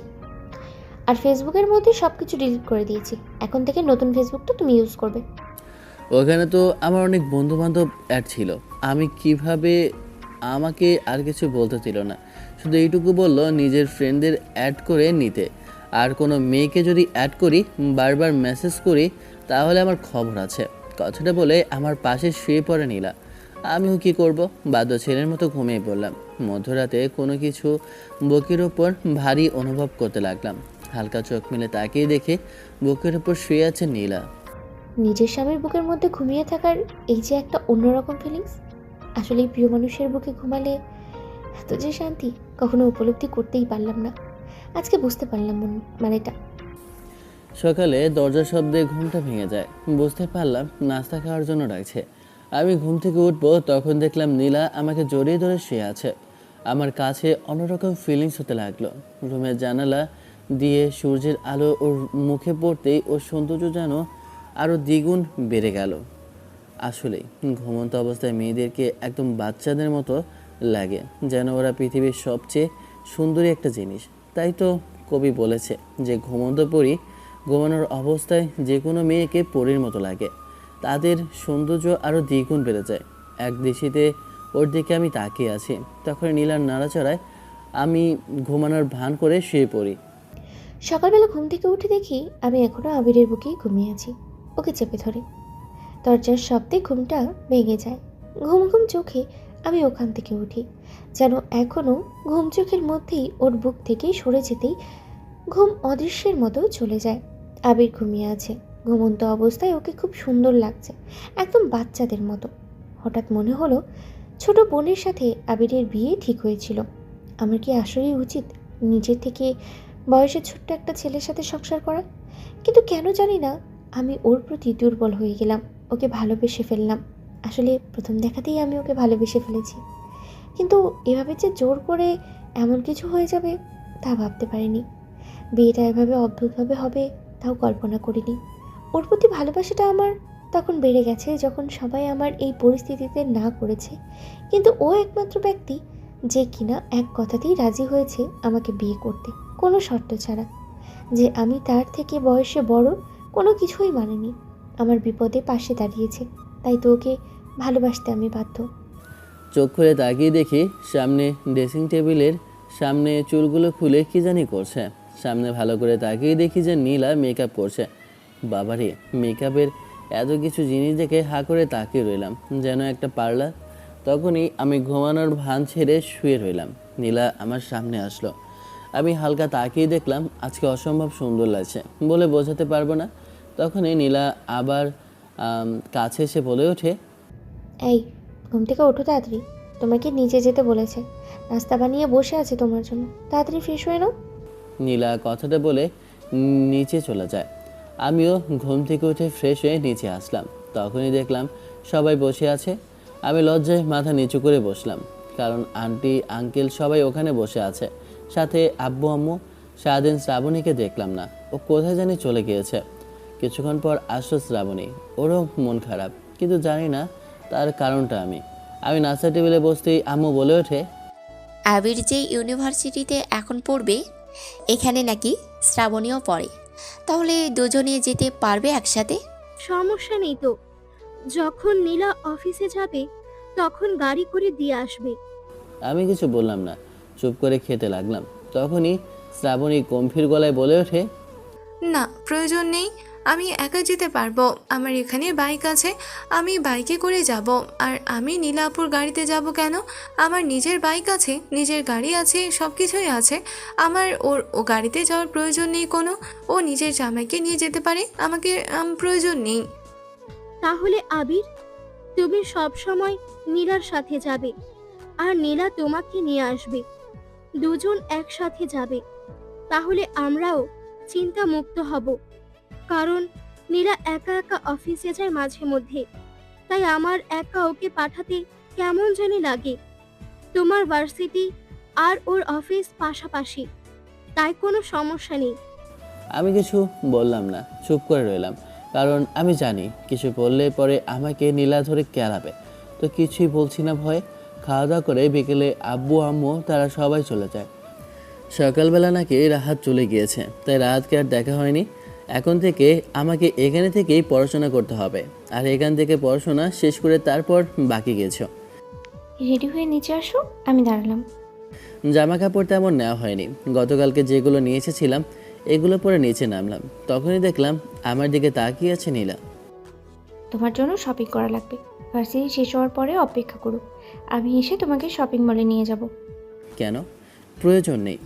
আর ফেসবুকের মধ্যে সব কিছু ডিলিট করে দিয়েছি। এখন থেকে নতুন ফেসবুকটা তুমি ইউজ করবে। ওখানে তো আমার অনেক বন্ধু বান্ধব অ্যাড ছিল। আমি কিভাবে, আমাকে আর কিছু বলতে ছিল না, শুধু এইটুকু বলল নিজের ফ্রেন্ডদের অ্যাড করে নিতে, আর কোনো মেয়েকে যদি অ্যাড করি, বারবার মেসেজ করি, তাহলে আমার খবর আছে। কথাটা বলে আমার পাশে শুয়ে পড়ে নীলা। আমিও কি করব, বাধ্য ছেলের মতো ঘুমিয়ে পড়লাম। মধ্যরাতে কোনো কিছু বুকের ওপর ভারী অনুভব করতে লাগলাম। হালকা চোখ মেলে তাকিয়ে দেখে বুকের ওপর শুয়ে আছে নীলা। নিজের স্বামীর বুকের মধ্যে ঘুমিয়ে থাকার এই যে একটা অন্যরকম ফিলিংস, আসলে এই প্রিয় মানুষের বুকে ঘুমালে এত যে শান্তি কখনো উপলব্ধি করতেই পারলাম না। আজকে বুঝতে পারলাম মানেটা। সকালে দরজার শব্দে ঘুমটা ভেঙে যায়। বুঝতে পারলাম নাস্তা খাওয়ার জন্য ডাকছে। আমি ঘুম থেকে উঠবো, তখন দেখলাম নীলা আমাকে জড়িয়ে ধরে শুয়ে আছে। আমার কাছে অন্যরকম ফিলিংস হতে লাগলো। রুমের জানালা দিয়ে সূর্যের আলো ওর মুখে পড়তেই ওর সৌন্দর্য যেন আরও দ্বিগুণ বেড়ে গেল। আসলেই ঘুমন্ত অবস্থায় মেয়েদেরকে একদম বাচ্চাদের মতো লাগে, যেন ওরা পৃথিবীর সবচেয়ে সুন্দরী একটা জিনিস। তাই তো কবি বলেছে যে ঘুমন্ত পরি ঘুমানোর অবস্থায় যে কোনো মেয়েকে পরীর মতো লাগে। তাদের সৌন্দর্য আরও দ্বিগুণ বেড়ে যায়। এক দৃষ্টিতে ওর দিকে আমি তাকিয়ে আছি, তখন নীলার নাড়াচাড়ায় আমি ঘুমানোর ভান করে শুয়ে পড়ি। সকালবেলা ঘুম থেকে উঠে দেখি আমি এখনো আবিরের বুকেই ঘুমিয়ে আছি, ওকে চেপে ধরে। দরজার শব্দে ঘুমটা ভেঙে যায়। ঘুম ঘুম চোখে আমি ওখান থেকে উঠি, যেন এখনো ঘুম চোখের মধ্যেই ওর বুক থেকে সরে যেতেই ঘুম অদৃশ্যের মতো চলে যায়। আবির ঘুমিয়ে আছে, ঘুমন্ত অবস্থায় ওকে খুব সুন্দর লাগছে, একদম বাচ্চাদের মতো। হঠাৎ মনে হলো ছোট বোনের সাথে আবিরের বিয়ে ঠিক হয়েছিল। আমার কি আসলেই উচিত নিজের থেকে বয়সে ছোট্ট একটা ছেলের সাথে সংসার করা? কিন্তু কেন জানি না আমি ওর প্রতি দুর্বল হয়ে গেলাম, ওকে ভালোবেসে ফেললাম। আসলে প্রথম দেখাতেই আমি ওকে ভালোবেসে ফেলেছি, কিন্তু এভাবে যে জোর করে এমন কিছু হয়ে যাবে তা ভাবতে পারিনি। বিয়েটা এভাবে অদ্ভুতভাবে হবে তাও কল্পনা করিনি। ওর প্রতি ভালোবাসাটা আমার তখন বেড়ে গেছে যখন সবাই আমার এই পরিস্থিতিতে না করেছে, কিন্তু ও একমাত্র ব্যক্তি যে কিনা এক কথাতেই রাজি হয়েছে আমাকে বিয়ে করতে, কোনো শর্ত ছাড়া। যে আমি তার থেকে বয়সে বড় কোনো কিছুই মানেনি, আমার বিপদে পাশে দাঁড়িয়েছে, তাই তো ওকে ভালোবাসতে আমি বাধ্য। চোখ খুলে তাকিয়ে দেখি সামনে ড্রেসিং টেবিলের সামনে চুলগুলো খুলে কি জানি করছে। সামনে ভালো করে তাকিয়ে দেখি যে নীলা মেকআপ করছে। বাবারে, মেকআপের এত কিছু জিনিস দেখে হা করে তাকিয়ে রইলাম, যেন একটা পার্লার। তখনই আমি ঘুমানোর ভান ছেড়ে শুয়ে রইলাম। নীলা আমার সামনে আসলো। আমি হালকা তাকিয়ে দেখলাম আজকে অসম্ভব সুন্দর লাগছে বলে বোঝাতে পারবো না। তখনই নীলা আবার কাছে এসে বলে ওঠে, এই, ঘুম থেকে ওঠো তাড়াতাড়ি, তোমাকে নিচে যেতে বলেছে, নাস্তা বানিয়ে বসে আছে তোমার জন্য, তাড়াতাড়ি ফ্রেশ হয়ে নাও। নীলা কথাটা বলে নিচে চলে যায়। আমিও ঘুম থেকে উঠে ফ্রেশ হয়ে নিচে আসলাম। তখনই দেখলাম সবাই বসে আছে। আমি লজ্জায় মাথা নিচু করে বসলাম, কারণ আন্টি আঙ্কেল সবাই ওখানে বসে আছে। সাথে আব্বু আম্মু। সারাদিন শ্রাবণীকে দেখলাম না, ও কোথায় জানি চলে গিয়েছে। কিছুক্ষণ পর আসলো শ্রাবণী, ওরও মন খারাপ, কিন্তু জানি না তার কারণটা। আমি নাস্তা টেবিলে বসতেই আম্মু বলে ওঠে, আবির যে ইউনিভার্সিটিতে এখন পড়বে এখানে নাকি শ্রাবণীও পড়ে, তাহলে দুজনে যেতে পারবে একসাথে? সমস্যা নেই তো, যখন নীলা অফিসে যাবে তখন গাড়ি করে দিয়ে আসবে। আমি কিছু বললাম না, চুপ করে খেতে লাগলাম। তখনই শ্রাবণী গম্ভীর গলায় বলে ওঠে, না, প্রয়োজন নেই, আমি একা যেতে পারবো। আমার এখানে বাইক আছে, আমি বাইকে করে যাব। আর আমি নীলাপুর গাড়িতে যাব কেন? আমার নিজের বাইক আছে, নিজের গাড়ি আছে, সব কিছুই আছে। আমার ও গাড়িতে যাওয়ার প্রয়োজন নেই কোনো। ও নিজের জামাইকে নিয়ে যেতে পারে, আমাকে প্রয়োজন নেই। তাহলে আবির, তুমি সব সময় নীলার সাথে যাবে আর নীলা তোমাকে নিয়ে আসবে, দুজন একসাথে যাবে। তাহলে আমরাও চিন্তা মুক্ত হব, কারণ নীলা একা একা অফিসে যায় মাঝে মধ্যে, তাই আমার একা ওকে পাঠাতে কেমন জানি লাগে। তোমার ভার্সিটি আর ওর অফিস পাশাপাশি, তাই কোনো সমস্যা নেই। আমি কিছু বললাম না, চুপ করে রইলাম, কারণ আমি জানি কিছু বললে পরে আমাকে নীলা ধরে কেলাবে। তো কিছুই বলছি না ভয়ে। খাওয়া দাওয়া করে বিকেলে আব্বু আম্মু তারা সবাই চলে যায়। সকালবেলা নাকি রাহাত চলে গিয়েছে, তাই রাহাতকে আর দেখা হয়নি। এখন থেকে আমাকে এখানে থেকেই পড়াশোনা করতে হবে, আর এখান থেকে পড়াশোনা শেষ করে তারপর বাকি গেছো। রেডি হয়ে নিচে আসো, আমি দাঁড়ালাম। জামা কাপড় তেমন নেওয়া হয়নি, গতকালকে যেগুলো নিয়ে এসেছিলাম এগুলো পরে নিচে নামলাম। তখনই দেখলাম আমার দিকে তাকিয়ে আছে নীলা। তোমার জন্য শপিং করা লাগবে, ভার্সিটি শেষ হওয়ার পরে অপেক্ষা করো, আমি এসে তোমাকে শপিং মলে নিয়ে যাব। কেন? প্রয়োজন নেই।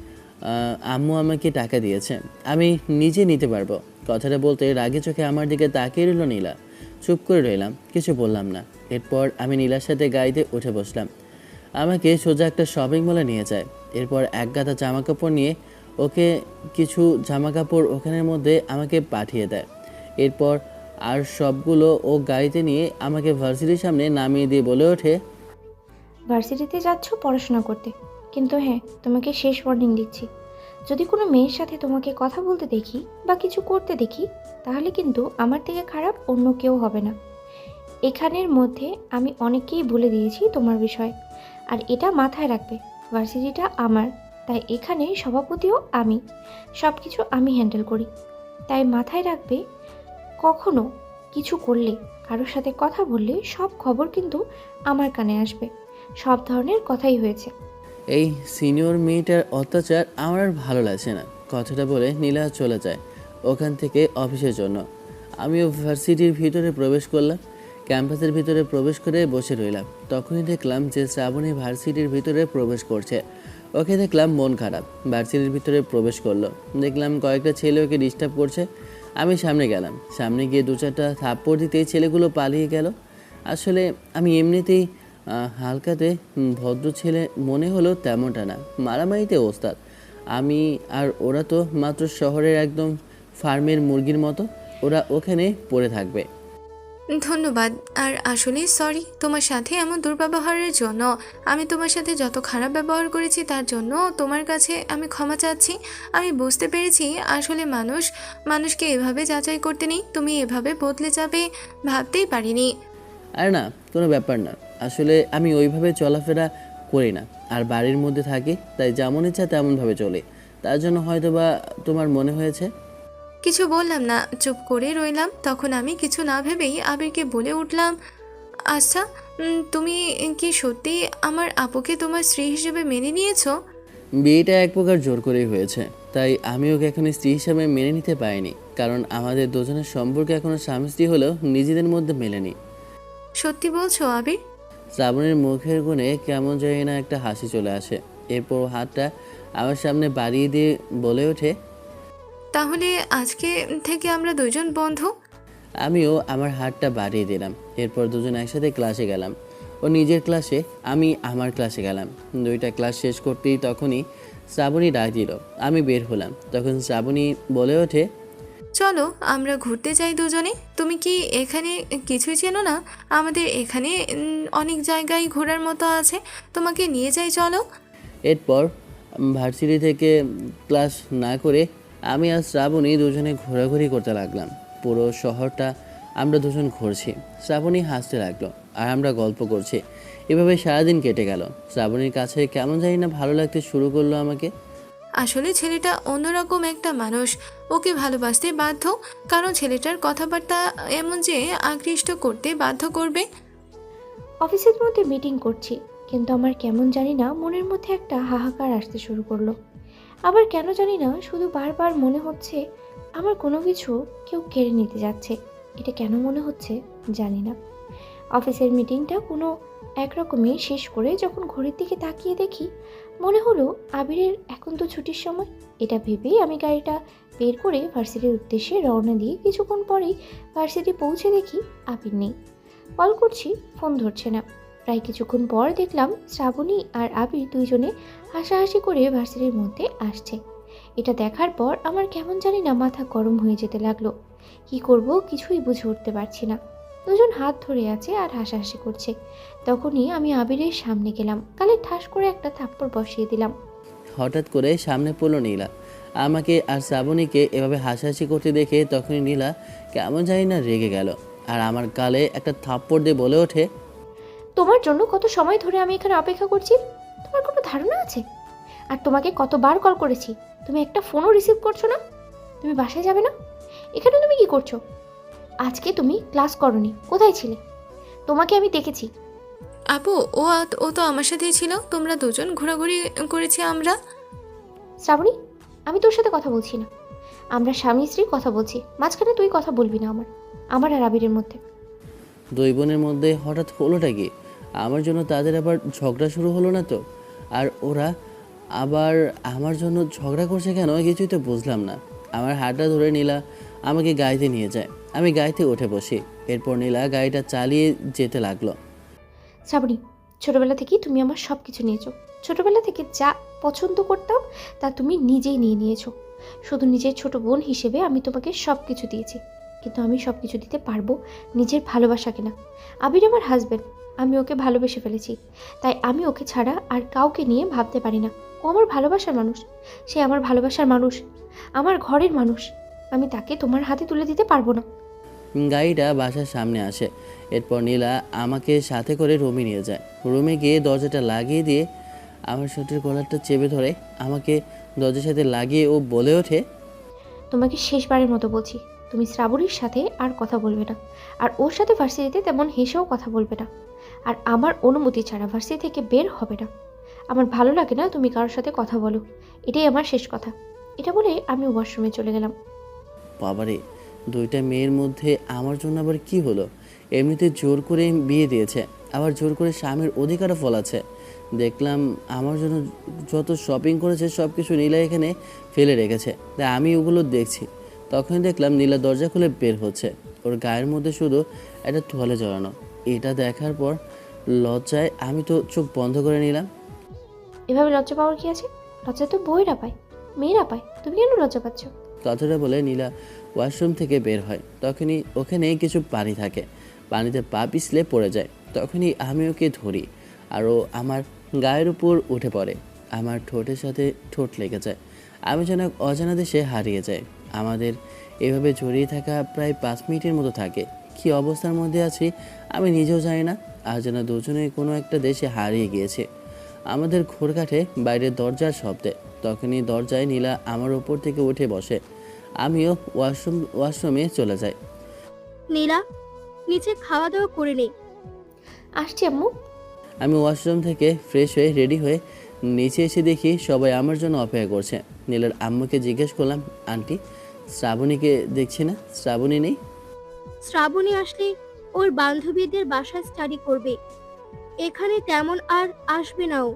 আম্মু আমাকে টাকা দিয়েছে, আমি নিজে নিতে পারবো। কথাটা বলতে রাগে চোখে আমার দিকে তাকিয়ে রইল নীলা। চুপ করে রইলাম, কিছু বললাম না। এরপর আমি নীলার সাথে গাড়িতে উঠে বসলাম। আমাকে সোজা একটা শপিং মলে নিয়ে যায়। এরপর এক গাদা জামা কাপড় নিয়ে ওকে কিছু জামা কাপড় ওখানের মধ্যে আমাকে পাঠিয়ে দেয়। এরপর আর সবগুলো ও গাড়িতে নিয়ে আমাকে ভার্সিটির সামনে নামিয়ে দিয়ে বলে ওঠে, ভার্সিটিতে যাচ্ছ পড়াশোনা করতে, কিন্তু হ্যাঁ, তোমাকে শেষ ওয়ার্নিং দিচ্ছি, যদি কোনো মেয়ের সাথে তোমাকে কথা বলতে দেখি বা কিছু করতে দেখি, তাহলে কিন্তু আমার থেকে খারাপ অন্য কেউ হবে না। এখানের মধ্যে আমি অনেককেই বলে দিয়েছি তোমার বিষয়, আর এটা মাথায় রাখবে, ভার্সিটিটা আমার, তাই এখানে সভাপতিও আমি, সব কিছু আমি হ্যান্ডেল করি। তাই মাথায় রাখবে, কখনো কিছু করলে, কারোর সাথে কথা বললে সব খবর কিন্তু আমার কানে আসবে। সব ধরনের কথাই হয়েছে। এই সিনিয়র মেয়েটার অত্যাচার আমার আর ভালো লাগছে না। কথাটা বলে নীলা চলে যায় ওখান থেকে অফিসের জন্য। আমিও ভার্সিটির ভিতরে প্রবেশ করলাম। ক্যাম্পাসের ভিতরে প্রবেশ করে বসে রইলাম। তখনই দেখলাম যে শ্রাবণী ভার্সিটির ভিতরে প্রবেশ করছে। ওকে দেখলাম মন খারাপ, ভার্সিটির ভিতরে প্রবেশ করলো। দেখলাম কয়েকটা ছেলে ওকে ডিস্টার্ব করছে। আমি সামনে গেলাম, সামনে গিয়ে দু চারটা থাপ্পড় দিতেই ছেলেগুলো পালিয়ে গেল। আসলে আমি এমনিতেই হালকাতে ভদ্র ছেলে মনে হলো তেমনটা না, মারামারিতে ওস্তাদ। আমি আর ওরা তো মাত্র শহরের একদম ফার্মের মুরগির মতো, ওরা ওখানে পড়ে থাকবে। ধন্যবাদ। আর আসলে সরি তোমার সাথে এমন দুর্ব্যবহারের জন্য। আমি তোমার সাথে যত খারাপ ব্যবহার করেছি তার জন্য তোমার কাছে আমি ক্ষমা চাচ্ছি। আমি বুঝতে পেরেছি আসলে মানুষকে এভাবে যাচাই করতে নেই। তুমি এভাবে বদলে যাবে ভাবতেই পারিনি। আর না, কোনো ব্যাপার না। আসলে আমি ওইভাবে চলাফেরা করি না, আর বাড়ির মধ্যে থাকি, তাই যেমন ইচ্ছা তেমনভাবে চলি। তার জন্য হয়তো বা তোমার মনে হয়েছে। কিছু বললাম না, চুপ করে রইলাম। তখন আমি কিছু না ভেবেই আবিরকে বলে উঠলাম, আচ্ছা তুমি কি সত্যি আমার আপুকে তোমার স্ত্রী হিসেবে মেনে নিয়েছো? বিয়েটা এক প্রকার জোর করেই হয়েছে, তাই আমি ওকে এখন স্ত্রী হিসাবে মেনে নিতে পারিনি। কারণ আমাদের দুজনের সম্পর্কে এখনো স্বামী স্ত্রী হলেও নিজেদের মধ্যে মেলেনি। সত্যি বলছো আবির? শ্রাবণের মুখের কোণে কেমন জানি না একটা হাসি চলে আসে। এরপর হাতটা আমার সামনে বাড়িয়ে দিয়ে বলে ওঠে, তাহলে আজকে থেকে আমরা দুজন বন্ধু। আমিও আমার হাতটা বাড়িয়ে দিলাম। এরপর দুজন একসাথে ক্লাসে গেলাম। ও নিজের ক্লাসে, আমি আমার ক্লাসে গেলাম। দুইটা ক্লাস শেষ করতেই তখনই শ্রাবণী ডাক দিল। আমি বের হলাম। তখন শ্রাবণী বলে ওঠে, চলো আমরা ঘুরতে যাই দুজনে। তুমি কি এখানে কিছুই চেনো না? আমাদের এখানে অনেক জায়গায় ঘোরার মতো আছে, তোমাকে নিয়ে যাই চলো। এরপর ভার্সিটি থেকে ক্লাস না করে আমি আর শ্রাবণী দুজনে ঘোরাঘুরি করতে লাগলাম। পুরো শহরটা আমরা দুজন ঘুরছি। শ্রাবণী হাসতে লাগলো আর আমরা গল্প করছি। এভাবে সারাদিন কেটে গেল। শ্রাবণীর কাছে কেমন জানি না ভালো লাগতে শুরু করলো আমাকে। আসলে ছেলেটা অন্যরকম একটা মানুষ, ওকে ভালোবাসতে বাধ্য, কারণ ছেলেটার কথাবার্তা এমন যে আকৃষ্ট করতে বাধ্য করবে। অফিসের মধ্যে মিটিং করছি, কিন্তু আমার কেমন জানি না মনের মধ্যে একটা হাহাকার আসতে শুরু করলো। আবার কেন জানি না শুধু বারবার মনে হচ্ছে আমার কোনো কিছু কেউ কেড়ে নিতে যাচ্ছে। এটা কেন মনে হচ্ছে জানি না। অফিসের মিটিংটা কোনো একরকমে শেষ করে যখন ঘড়ির দিকে তাকিয়ে দেখি, মনে হলো আবিরের এখন তো ছুটির সময়। এটা ভেবেই আমি গাড়িটা বের করে ভার্সিটির উদ্দেশ্যে রওনা দিয়ে কিছুক্ষণ পরেই ভার্সিটি পৌঁছে দেখি আবির নেই। কল করছি, ফোন ধরছে না। প্রায় কিছুক্ষণ পর দেখলাম শ্রাবণী আর আবির দুইজনে হাসাহাসি করে ভার্সিটির মধ্যে আসছে। এটা দেখার পর আমার কেমন জানি না মাথা গরম হয়ে যেতে লাগলো। কি করব কিছুই বুঝে উঠতে পারছি না। দুজন হাত ধরে আছে আর হাসাহাসি করছে। তখনই আমি আবিরের সামনে গেলাম, গালে ঠাস করে একটা থাপ্পড় বসিয়ে দিলাম। হঠাৎ করে সামনে পড়লো নীলা। আমাকে আর শ্রাবণীকে এভাবে হাসাহাসি করতে দেখে তখনই নীলা কেমন জানি না রেগে গেল আর আমার গালে একটা থাপ্পড় দিয়ে বলে ওঠে, তোমার জন্য কত সময় ধরে আমি এখানে অপেক্ষা করছি, তোমার কোনো ধারণা আছে? আর তোমাকে কতবার কল করেছি, তুমি একটা ফোনও রিসিভ করছো না। তুমি বাসায় যাবে না? এখানে তুমি কি করছো? আজকে তুমি ক্লাস করনি, কোথায় ছিলে? তোমাকে আমি দেখেছি। আপু ও তো আমার সাথেই ছিল, তোমরা দুজন ঘোরাঘুরি করেছি আমরা। শ্রাবণী, আমি তোর সাথে কথা বলছি না, আমরা স্বামী স্ত্রী কথা বলছি। মাঝখানে তুই কথা বলবি না আমার আর আবিরের মধ্যে। দুই বোনের মধ্যে হঠাৎ হলোটা কি? আমার জন্য তাদের আবার ঝগড়া শুরু হলো না তো? আর ওরা আবার আমার জন্য ঝগড়া করছে কেন কিছুই তো বুঝলাম না। আমার হাতটা ধরে নীলা আমাকে গাড়িতে নিয়ে যায়। আমি গাড়িতে উঠে বসি। এরপর নীলা গাড়িটা চালিয়ে যেতে লাগলো। শ্রাবণী, ছোটবেলা থেকেই তুমি আমার সব কিছু নিয়েছো। ছোটবেলা থেকে যা পছন্দ করতাম তা তুমি নিজেই নিয়ে নিয়েছো। শুধু নিজের ছোট বোন হিসেবে আমি তোমাকে সব কিছু দিয়েছি, কিন্তু আমি সব কিছু দিতে পারবো নিজের ভালোবাসাকে না। আবির আমার হাজব্যান্ড, আমি ওকে ভালোবেসে ফেলেছি, তাই আমি ওকে ছাড়া আর কাউকে নিয়ে ভাবতে পারি না। ও আমার ভালোবাসার মানুষ, সে আমার ভালোবাসার মানুষ, আমার ঘরের মানুষ। আমি তাকে তোমার হাতে তুলে দিতে পারবো না। গাড়িটা বাসার সামনে আসে। এরপর নীলা আমাকে সাথে করে রুমে নিয়ে যায়। রুমে গিয়ে দরজাটা লাগিয়ে দিয়ে আমার শার্টের কলারটা চেপে ধরে আমাকে দরজার সাথে লাগিয়ে ও বলে ওঠে, তোমাকে শেষবারের মতো বলছি, তুমি শ্রাবণীর সাথে আর কথা বলবে না, আর ওর সাথে ভার্সিটিতে তেমন হেসেও কথা বলবে না, আর আমার অনুমতি ছাড়া ভার্সিটি থেকে বের হবে না। আমার ভালো লাগে না তুমি কারোর সাথে কথা বলো, এটাই আমার শেষ কথা। এটা বলে আমি ওয়াশরুমে চলে গেলাম। বাবারে, দুইটা মেয়ের মধ্যে আমার জন্য আবার কি হলো? এমনিতে জোর করে বিয়ে দিয়েছে, আবার জোর করে স্বামীর অধিকারও ফলাচ্ছে। দেখলাম আমার জন্য যত শপিং করেছে সব কিছু নীলা এখানে ফেলে রেখেছে, তাই আমি ওগুলো দেখছি। তখনই দেখলাম নীলা দরজা খুলে বের হচ্ছে। ওর গায়ের মধ্যে শুধু একটা তোয়ালে জড়ানো। এটা দেখার পর লজ্জায় আমি তো চোখ বন্ধ করে নিলাম। এভাবে লজ্জা পাওয়ার কি আছে? লজ্জা তো বইরা পায়, মেয়েরা পায়, তুমি কেন লজ্জা পাচ্ছ? কথাটা বলে নীলা ওয়াশরুম থেকে বের হয়। তখনই ওখানে কিছু পানি থাকে, পানিতে পা পিছলে পড়ে যায়। তখনই আমি ওকে ধরি আর ও আমার গায়ের উপর উঠে পড়ে। আমার ঠোঁটের সাথে ঠোঁট লেগে যায়। আমি যেন এক অজানা দেশে হারিয়ে যাই। আমাদের এভাবে জড়িয়ে থাকা প্রায় 5 মিনিটের মতো থাকে। কী অবস্থার মধ্যে আছি আমি নিজেও জানি না। আর যেন দুজনে কোনো একটা দেশে হারিয়ে গিয়েছে। আমাদের ঘোর কাটে বাইরের দরজার শব্দে। তখনই দরজায় নীলা আমার ওপর থেকে উঠে বসে। আমিও ওয়াশরুমে চলে যাই। নীলা, নিচে খাওয়া দাওয়া করে নেই। আসছি আম্মু। আমি ওয়াশরুম থেকে ফ্রেশ হয়ে রেডি হয়ে নিচে এসে দেখি সবাই আমার জন্য অপেক্ষা করছে। নীলার আম্মুকে জিজ্ঞেস করলাম, আন্টি শ্রাবণীকে দেখছি না, শ্রাবণী নেই? শ্রাবণী আসলে ওর বান্ধবীদের বাসায় স্টাডি করবে, এখানে তেমন আর আসবে না। ও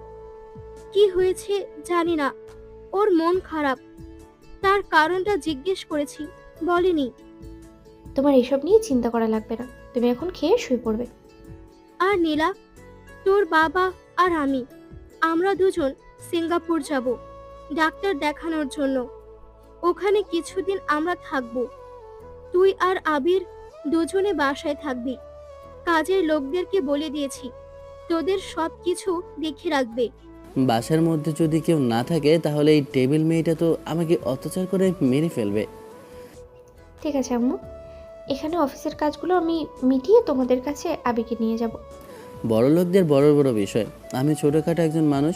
কি হয়েছে জানি না, ওর মন খারাপ, তার কারণটা জিজ্ঞেস করেছি, বলেনি। তোমার এসব নিয়ে চিন্তা করা লাগবে না, তুমি এখন খেয়ে শুয়ে পড়বে। আর নীলা, তোর বাবা আর আমরা দুজন সিঙ্গাপুর যাব ডাক্তার দেখানোর জন্য। ওখানে কিছুদিন আমরা থাকব। তুই আর আবির দুজনে বাসায় থাকবি। কাজের লোকদেরকে বলে দিয়েছি, তোদের সব কিছু দেখে রাখবে। বাসার মধ্যে যদি কেউ না থাকে তাহলে এই টেবিল মেয়েটা তো আমাকে অত্যাচার করে মেরে ফেলবে। ঠিক আছে আম্মু, এখানে অফিসের কাজগুলো আমি মিটিয়ে তোমাদের কাছে আবিকে নিয়ে যাব। বড় লোকদের বড় বড় বিষয়, আমি ছোটোখাটো একজন মানুষ,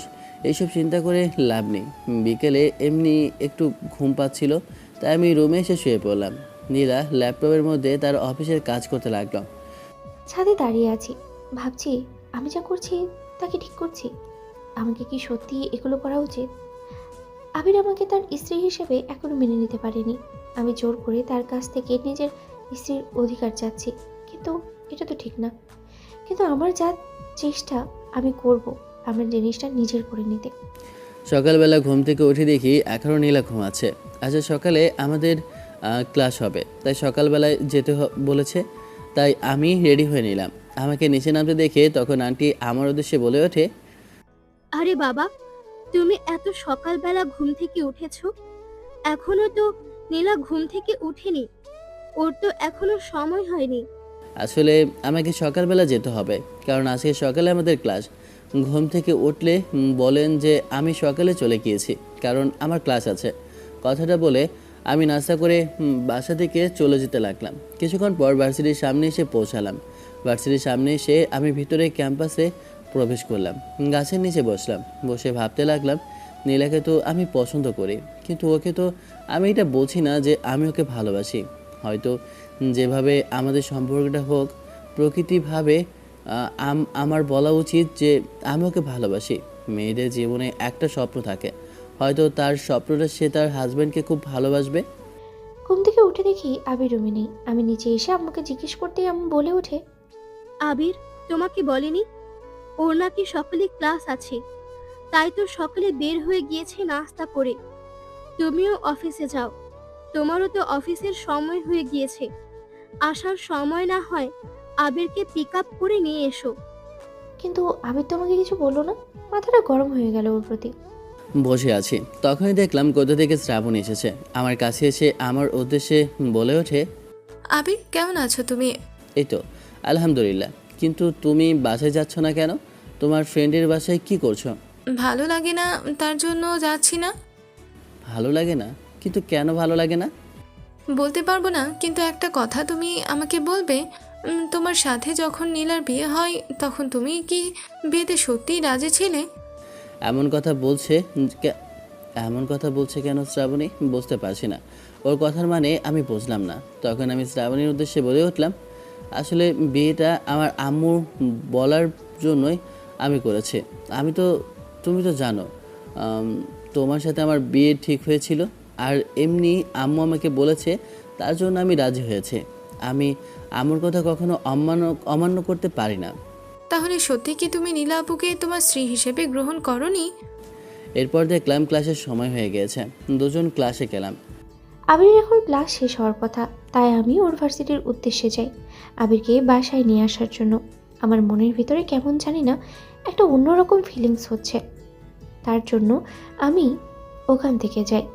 এইসব চিন্তা করে লাভ নেই। বিকেলে এমনি একটু ঘুম পাচ্ছিল, তাই আমি রুমে এসে শুয়ে পড়লাম। নীলা ল্যাপটপের মধ্যে তার অফিসের কাজ করতে লাগলো। ছাদে দাঁড়িয়ে আছি, ভাবছি আমি যা করছি তা কি ঠিক করছি? আমাকে কি সত্যি এগুলো করা উচিত? আবির আমাকে তার স্ত্রী হিসেবে এখনো মেনে নিতে পারেনি। আমি জোর করে তার কাছ থেকে নিজের স্ত্রীর অধিকার চাচ্ছি, কিন্তু এটা তো ঠিক না। কিন্তু আমার যা চেষ্টা আমি করব আমার জিনিসটা নিজের করে নিতে। সকালবেলা ঘুম থেকে উঠে দেখি এখনও নীলা ঘুমাচ্ছে। আচ্ছা, সকালে আমাদের ক্লাস হবে, তাই সকালবেলায় যেতে বলেছে, তাই আমি রেডি হয়ে নিলাম। আমাকে নিচে নামতে দেখে তখন আন্টি আমার উদ্দেশ্যে বলে ওঠে, আরে বাবা, তুমি এত সকালবেলা ঘুম থেকে উঠেছো? এখনো তো নীলা ঘুম থেকে উঠেনি, ওর তো এখনো সময় হয়নি। আসলে আমাকে সকালবেলা যেতে হবে, কারণ আজকে সকালে আমাদের ক্লাস। ঘুম থেকে উঠলে বলেন যে আমি সকালে চলে গিয়েছি, কারণ আমার ক্লাস আছে। কথাটা বলে আমি নাস্তা করে বাসা থেকে চলে যেতে লাগলাম। কিছুক্ষণ পর ভার্সিটির সামনে এসে পৌঁছালাম। ভার্সিটির সামনে এসে আমি ভিতরে ক্যাম্পাসে প্রবেশ করলাম। গাছের নিচে বসলাম। বসে ভাবতে লাগলাম, নীলাকে তো আমি পছন্দ করি, কিন্তু ওকে তো আমি এটা বলছি না যে আমি ওকে ভালোবাসি। হয়তো যেভাবে আমাদের সম্পর্কটা হোক, প্রকৃতিভাবে আমার বলা উচিত যে আমি ওকে ভালোবাসি। মেয়েদের জীবনে একটা স্বপ্ন থাকে, হয়তো তার স্বপ্নটা সে তার হাজব্যান্ডকে খুব ভালোবাসবে। ঘুম থেকে উঠে দেখি আবির রুমে নেই। আমি নিচে এসে আম্মুকে জিজ্ঞেস করতেই আম্মু বলে ওঠে, আবির তোমাকে বলেনি ওর নাকি সকালে ক্লাস আছে, তাই তো সকালে বের হয়ে গিয়েছে নাস্তা করে। তুমিও অফিসে যাও, তোমারও তো অফিসের সময় হয়ে গিয়েছে। আসার সময় না হয় আবিরকে পিক আপ করে নিয়ে এসো। কিন্তু আবির তো আমাকে কিছু বললো না। মাথাটা গরম হয়ে গেল ওর প্রতি। বসে আছি, তখনই দেখলাম কোথা থেকে শ্রাবণী এসেছে। আমার কাছে এসে আমার উদ্দেশ্যে বলে ওঠে, আবির কেমন আছো তুমি? এই তো আলহামদুলিল্লাহ, কিন্তু তুমি বাসায় যাচ্ছ না কেন? তোমার ফ্রেন্ডের বাসায় কি করছো? ভালো লাগে না, তার জন্য যাচ্ছি না। ভালো লাগে না? কিন্তু কেন ভালো লাগে না? বলতে পারবো না, কিন্তু একটা কথা তুমি আমাকে বলবে। তোমার সাথে যখন নীলার বিয়ে হয় তখন তুমি কি বিয়েতে সত্যিই রাজি ছিলে? এমন কথা বলছে এমন কথা বলছে কেন শ্রাবণী? বুঝতে পারছি না ওর কথার মানে। আমি বুঝলাম না। তখন আমি শ্রাবণীর উদ্দেশ্যে বলে উঠলাম, আসলে বিয়েটা আমার আম্মুর বলার জন্যই আমি করেছি। তুমি তো জানো তোমার সাথে আমার বিয়ে ঠিক হয়েছিল, আর এমনি আম্মু আমাকে বলেছে, তার জন্য আমি রাজি হয়েছি। আমি আম্মুর কথা কখনো অমান্য করতে পারি না। তাহলে সত্যি কি তুমি নীলা আপুকে তোমার স্ত্রী হিসেবে গ্রহণ করনি? এরপর দেখলাম ক্লাসের সময় হয়ে গিয়েছে, দুজন ক্লাসে গেলাম। আবিরের এখন ক্লাস শেষ হওয়ার কথা, তাই আমি ওর ভার্সিটির উদ্দেশ্যে যাই আবিরকে বাসায় নিয়ে আসার জন্য। আমার মনের ভিতরে কেমন জানি না একটা অন্যরকম ফিলিংস হচ্ছে, তার জন্য আমি ওখান থেকে যাই।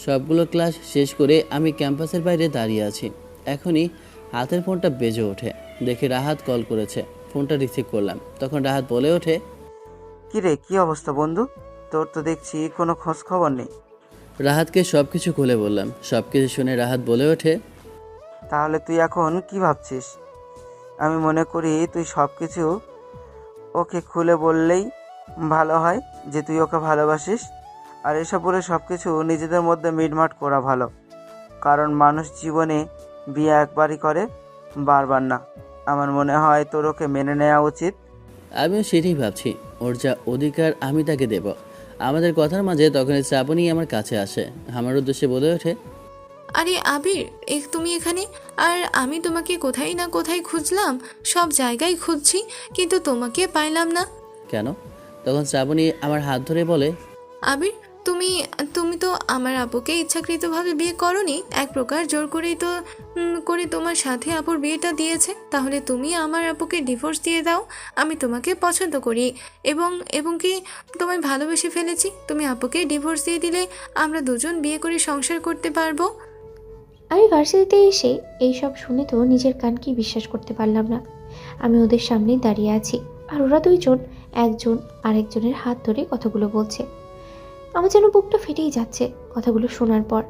সবগুলো ক্লাস শেষ করে আমি ক্যাম্পাসের বাইরে দাঁড়িয়ে আছি। এখনই হাতের ফোনটা বেজে ওঠে, দেখে রাহাত কল করেছে। ফোনটা রিসিভ করলাম, তখন রাহাত বলে ওঠে, কি রে, কি অবস্থা বন্ধু? তোর তো দেখছি কোনো খোঁজ খবর নেই। রাহাতকে সব কিছু খুলে বললাম। সব কিছু শুনে রাহাত বলে ওঠে, তাহলে তুই এখন কি ভাবছিস? আমি মনে করি তুই সব কিছু ওকে খুলে বললেই ভালো হয়, যে তুই ওকে ভালোবাসিস। আর এসব বলে সব কিছু নিজেদের মধ্যে মিটমাট করা ভালো, কারণ মানুষ জীবনে বিয়ে একবারই করে, বারবার না। আমার মনে হয় তোর ওকে মেনে নেওয়া উচিত। আমিও সেটাই ভাবছি। ওর যা অধিকার আমি তাকে দেব। আমাদের কথার মাঝে তখন শ্রাবণী আমার কাছে আসে, আমার উদ্দেশ্যে বলে ওঠে, আরে আবির, তুমি এখানে? আর আমি তোমাকে কোথায় না কোথায় খুঁজলাম, সব জায়গায় খুঁজছি, কিন্তু তোমাকে পাইলাম না। কেন? তখন শ্রাবণী আমার হাত ধরে বলে, আবির, তুমি তুমি তো আমার আপুকে ইচ্ছাকৃতভাবে বিয়ে করনি, এক প্রকার জোর করেই তো করে তোমার সাথে আপুর বিয়েটা দিয়েছে। তাহলে তুমি আমার আপুকে ডিভোর্স দিয়ে দাও। আমি তোমাকে পছন্দ করি এবং এবং কি তোমায় ভালোবেসে ফেলেছি। তুমি আপুকে ডিভোর্স দিয়ে দিলে আমরা দুজন বিয়ে করে সংসার করতে পারবো। আমি ভার্সিটিতে এসে এইসব শুনে তো নিজের কানকেই বিশ্বাস করতে পারলাম না। আমি ওদের সামনেই দাঁড়িয়ে আছি, আর ওরা দুইজন একজন আরেকজনের হাত ধরে কথাগুলো বলছে। আমার যেন বুকটা ফেটেই যাচ্ছে কথাগুলো শোনার পর।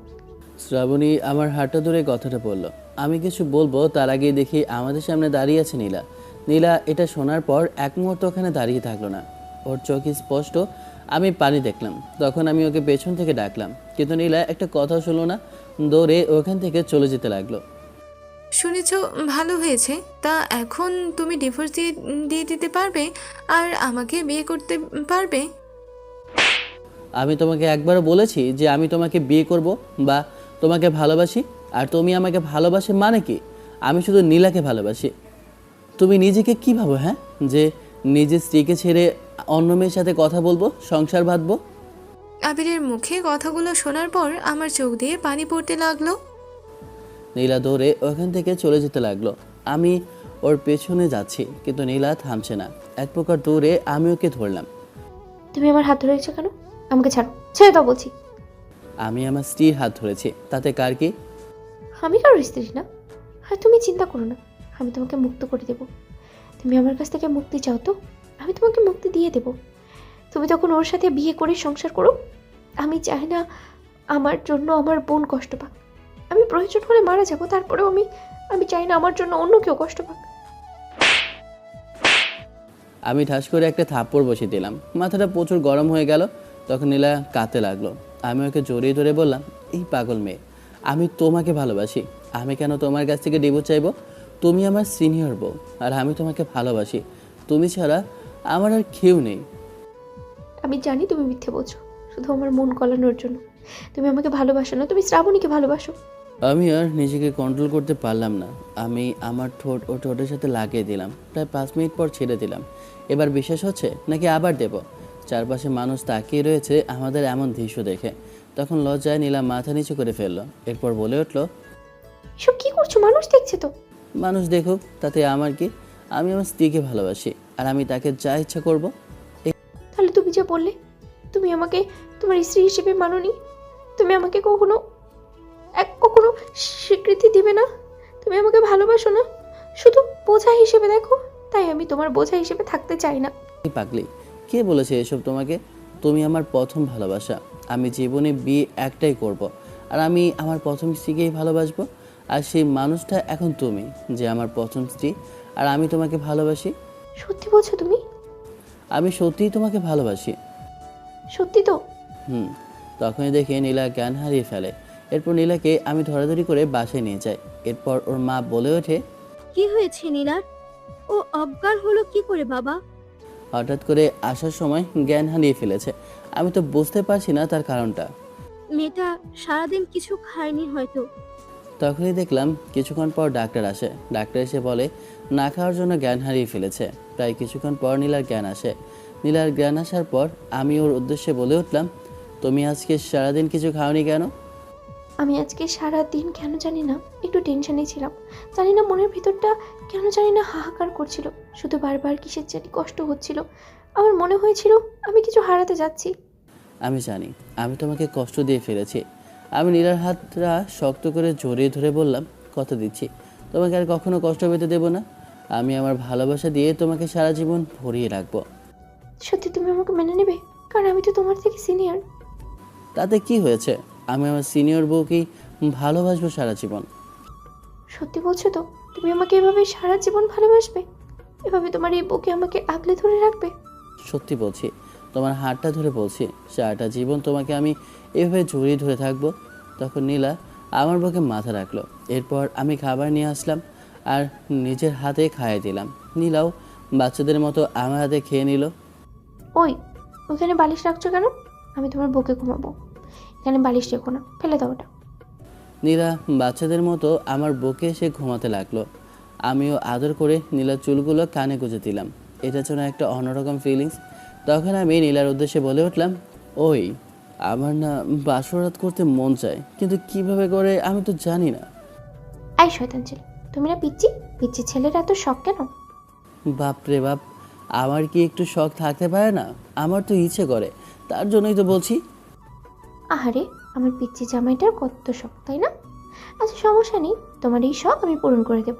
শ্রাবণী আমার হাতটা ধরে কথাটা বলল। আমি কিছু বলবো তার আগে দেখি আমাদের সামনে দাঁড়িয়ে আছে নীলা। নীলা এটা শোনার পর এক মুহূর্ত ওখানে দাঁড়িয়ে থাকলো না। ওর চোখ স্পষ্ট আমি পানি দেখলাম। তখন আমি ওকে পেছন থেকে ডাকলাম, কিন্তু নীলা একটা কথা শুনলো না, দৌড়ে ওখান থেকে চলে যেতে লাগলো। শুনেছ, ভালো হয়েছে। তা এখন তুমি ডিভোর্স দিয়ে দিয়ে দিতে পারবে আর আমাকে বিয়ে করতে পারবে? আমি তোমাকে একবারও বলেছি যে আমি তোমাকে বিয়ে করব বা তোমাকে ভালোবাসি? আর তুমি আমাকে ভালোবাসে মানে কি? আমি শুধু নীলাকে ভালোবাসি। তুমি নিজেকে কী ভাবো, হ্যাঁ, যে নিজের স্ত্রীকে ছেড়ে অন্য মেয়ের সাথে কথা বলবো, সংসার বাঁধবো? আবিরের মুখে কথাগুলো শোনার পর আমার চোখ দিয়ে পানি পড়তে লাগলো। নীলা দৌড়ে ওখান থেকে চলে যেতে লাগলো। আমি ওর পেছনে যাচ্ছি, কিন্তু নীলা থামছে না। এক প্রকার দৌড়ে আমি ওকে ধরলাম। তুমি আমার হাত ধরেছো কেন? আমাকে ছাড়ো, ছেড়ে দাও বলছি। আমি আমার স্ত্রীর হাত ধরেছি, তাতে কার কি? আমি কারোর স্ত্রী না। আর তুমি চিন্তা করো না, আমি তোমাকে মুক্ত করে দেব। তুমি আমার কাছ থেকে মুক্তি চাও তো আমি তোমাকে মুক্তি দিয়ে দেব। তুমি তখন ওর সাথে বিয়ে করে সংসার করো। আমি চাই না আমার জন্য আমার বোন কষ্ট পাক। আমি প্রয়োজন হলে মারা যাবো, তারপরেও আমি চাই না আমার জন্য অন্য কেউ কষ্ট পাক। আমি ঠাস করে একটা থাপ্পড় বসিয়ে দিলাম। মাথাটা প্রচুর গরম হয়ে গেল। তখন নীলা কাঁদতে লাগলো। আমি ওকে জড়িয়ে ধরে বললাম, এই পাগল মেয়ে, আমি তোমাকে ভালোবাসি। আমি কেন তোমার কাছ থেকে ডিভোর্স চাইবো? তুমি আমার সিনিয়র বউ, আর আমি তোমাকে ভালোবাসি। তুমি ছাড়া আমার আর কেউ নেই। আমি জানি তুমি মিথ্যে বলছো, শুধু আমার মন গলানোর জন্য। তুমি আমাকে ভালোবাসো না, তুমি শ্রাবণীকে ভালোবাসো। আমি আর নিজেকে কন্ট্রোল করতে পারলাম না। আমি আমার ঠোঁট ও ঠোঁটের সাথে লাগিয়ে দিলাম। প্রায় 5 মিনিট পর ছেড়ে দিলাম। এবার বিশ্বাস হচ্ছে নাকি আবার দেব? চারপাশে মানুষ তাকিয়ে রয়েছে আমাদের এমন দৃশ্য দেখে। তখন লজ্জায় নীলা মাথা নিচু করে ফেললো। এরপর বলে উঠলো, এসব কি করছো? মানুষ দেখছে তো। মানুষ দেখুক, তাতে আমার কি? আমি আমার স্ত্রীকে ভালোবাসি, আর আমি তাকে যা ইচ্ছা করব। তাহলে তুমি যে বললে তুমি আমাকে তোমার স্ত্রী হিসেবে মানোনি, তুমি আমাকে কখনো স্বীকৃতি দিবে না, তুমি আমাকে ভালোবাসো না, শুধু বোঝা হিসেবে দেখো। তাই আমি তোমার বোঝা হিসেবে থাকতে চাই না। এই পাগলি, কে বলেছে এসব তোমাকে? তুমি আমার প্রথম ভালোবাসা। আমি জীবনে বিয়ে একটাই করব, আর আমি আমার প্রথম স্ত্রীকেই ভালোবাসবো। আর সেই মানুষটা এখন তুমি, যে আমার প্রথম স্ত্রী, আর আমি তোমাকে ভালোবাসি। সত্যি বলছো তুমি? আমি সত্যিই তোমাকে ভালোবাসি। সত্যি তো? হুম। তখনই দেখে নীলা জ্ঞান হারিয়ে ফেলে। এরপর নীলাকে আমি ধরাধরি করে বাসায় নিয়ে যাই। এরপর ওর মা বলে ওঠে, কি হয়েছে নীলার? ও অজ্ঞান হলো কি করে বাবা? হঠাৎ করে আসার সময় জ্ঞান হারিয়ে ফেলেছে। আমি তো বুঝতে পারছি না তার কারণটা। মেয়েটা সারাদিন কিছু খায়নি হয়তো। তখনই দেখলাম কিছুক্ষণ পর ডাক্তার আসে। ডাক্তার এসে বলে না খাওয়ার জন্য জ্ঞান হারিয়ে ফেলেছে। প্রায় কিছুক্ষণ পর নীলার জ্ঞান আসে। নীলার জ্ঞান আসার পর আমি ওর উদ্দেশ্যে বলে উঠলাম, তুমি আজকে সারাদিন কিছু খাওনি কেন? আমি আজকে সারা দিন কেন জানি না একটু টেনশনে ছিলাম। জানি না মনের ভিতরটা কেন জানি না হাহাকার করছিল, শুধু বারবার কিসের জানি কষ্ট হচ্ছিল। আমার মনে হয়েছিল আমি কিছু হারাতে যাচ্ছি। আমি জানি আমি তোমাকে কষ্ট দিয়ে ফেলেছি। আমি নীলার হাতটা শক্ত করে জড়িয়ে ধরে বললাম, কথা দিচ্ছি তোমাকে আর কখনো কষ্ট পেতে দেব না। আমি আমার ভালোবাসা দিয়ে তোমাকে সারা জীবন ভরিয়ে রাখবো। সত্যি তুমি আমাকে মেনে নেবে? কারণ আমি তো তোমার থেকে সিনিয়র। তাতে কি হয়েছে? আমি আমার সিনিয়র বউকেই ভালোবাসবো সারা জীবন। সত্যি বলছো তো? তুমি আমাকে এভাবে সারা জীবন ভালোবাসবে? এভাবে তোমার এই বুকে আমাকে আগলে ধরে রাখবে? সত্যি বলছি, তোমার হাতটা ধরে বলছি, সারাটা জীবন তোমাকে আমি এভাবে জড়িয়ে ধরে থাকবো। তখন নীলা আমার বুকে মাথা রাখলো। এরপর আমি খাবার নিয়ে আসলাম আর নিজের হাতে খাইয়ে দিলাম। নীলাও বাচ্চাদের মতো আমার হাতে খেয়ে নিল। ওই, ওখানে বালিশ রাখছো কেন? আমি তোমার বুকে ঘুমাবো, এখানে বালিশ রেখো না, ফেলে দাও ওটা। নীলা বাচ্চাদের মতো আমার বুকে এসে ঘুমাতে লাগলো। আমিও আদর করে নীলার চুলগুলো কানে গুঁজে দিলাম। এটা যেন একটা অন্যরকম ফিলিংস। তখন আমি নীলার উদ্দেশ্যে বলে উঠলাম, ওই আমার না বাসরাত করতে মন চায়, কিন্তু কিভাবে করে আমি তো জানি না। এই শয়তান ছেলে, তুমি না পিচ্ছি? পিচ্ছি ছেলের এত শখ কেন? বাপ রে বাপ, আমার কি একটু শখ থাকতে পারে না? আমার তো ইচ্ছে করে, তার জন্যই তো বলছি। আহারে, আমার পিচ্ছি জামাইটার কত শখ, তাই না? আচ্ছা সমস্যা নেই, তোমার এই শখ আমি পূরণ করে দেব।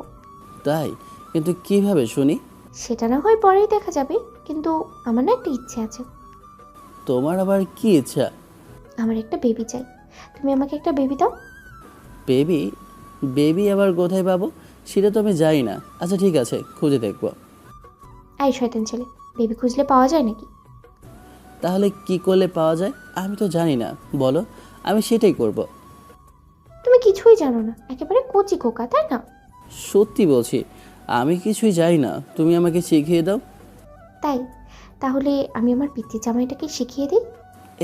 তাই? কিন্তু কিভাবে শুনি? সেটা না হয় পরেই দেখা যাবে, কিন্তু আমার না একটা ইচ্ছে আছে। তোমার আবার কি ইচ্ছা? আমার একটা বেবি চাই, তুমি আমাকে একটা বেবি দাও। বেবি? বেবি আবার কোথায় পাবো সেটা তো আমি জানি না। আচ্ছা ঠিক আছে, খুঁজে দেখবো। এই শয়তান ছেলে, বেবি খুঁজলে পাওয়া যায় নাকি? তাহলে কি করলে পাওয়া যায়? আমি তো জানি না, বলো, আমি সেটাই করব। তুমি কিছুই জানো না, একেবারে কচি খোকা, তাই না? সত্যি বলছি, আমি কিছুই জানি না, তুমি আমাকে শিখিয়ে দাও। তাই তাহলে আমি আমার পিচ্ছি জামাইটাকে শিখিয়ে দিই।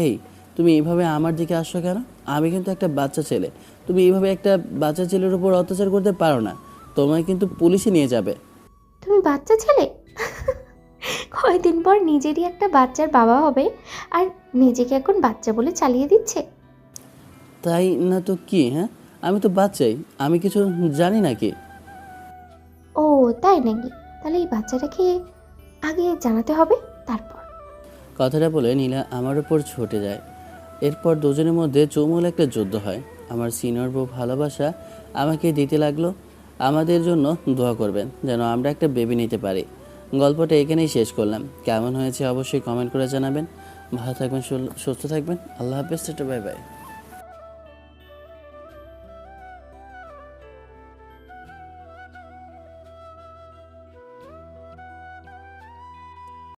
এই, তুমি এইভাবে আমার দিকে আসছো কেন? আমি কিন্তু একটা বাচ্চা ছেলে। তুমি এইভাবে একটা বাচ্চা ছেলের উপর অত্যাচার করতে পারো না। তোমায় কিন্তু পুলিশে নিয়ে যাবে। তুমি বাচ্চা ছেলে? কয়দিন পর নিজেরই একটা বাচ্চার বাবা হবে, আর নিজেকে এখন বাচ্চা বলে চালিয়ে দিচ্ছে। তাই না তো কি? হ্যাঁ, আমি তো বাচ্চাই, আমি কিছু জানি নাকি? ও তাই নাকি? তাহলে এই বাচ্চাটাকে আগে জানাতে হবে, তারপর। কথাটা বলে নীলা আমার উপর ছুটে যায়। এরপর দুজনের মধ্যে চুমুল একটা যুদ্ধ হয়। আমার সিনিয়র বউ ভালোবাসা আমাকে দিতে লাগলো। আমাদের জন্য দোয়া করবেন যেন আমরা একটা বেবি নিতে পারি। গল্পটা এখানেই শেষ করলাম। কেমন হয়েছে অবশ্যই কমেন্ট করে জানাবেন। ভালো থাকবেন, সুস্থ থাকবেন। আল্লাহ হাফেজ, বাই বাই।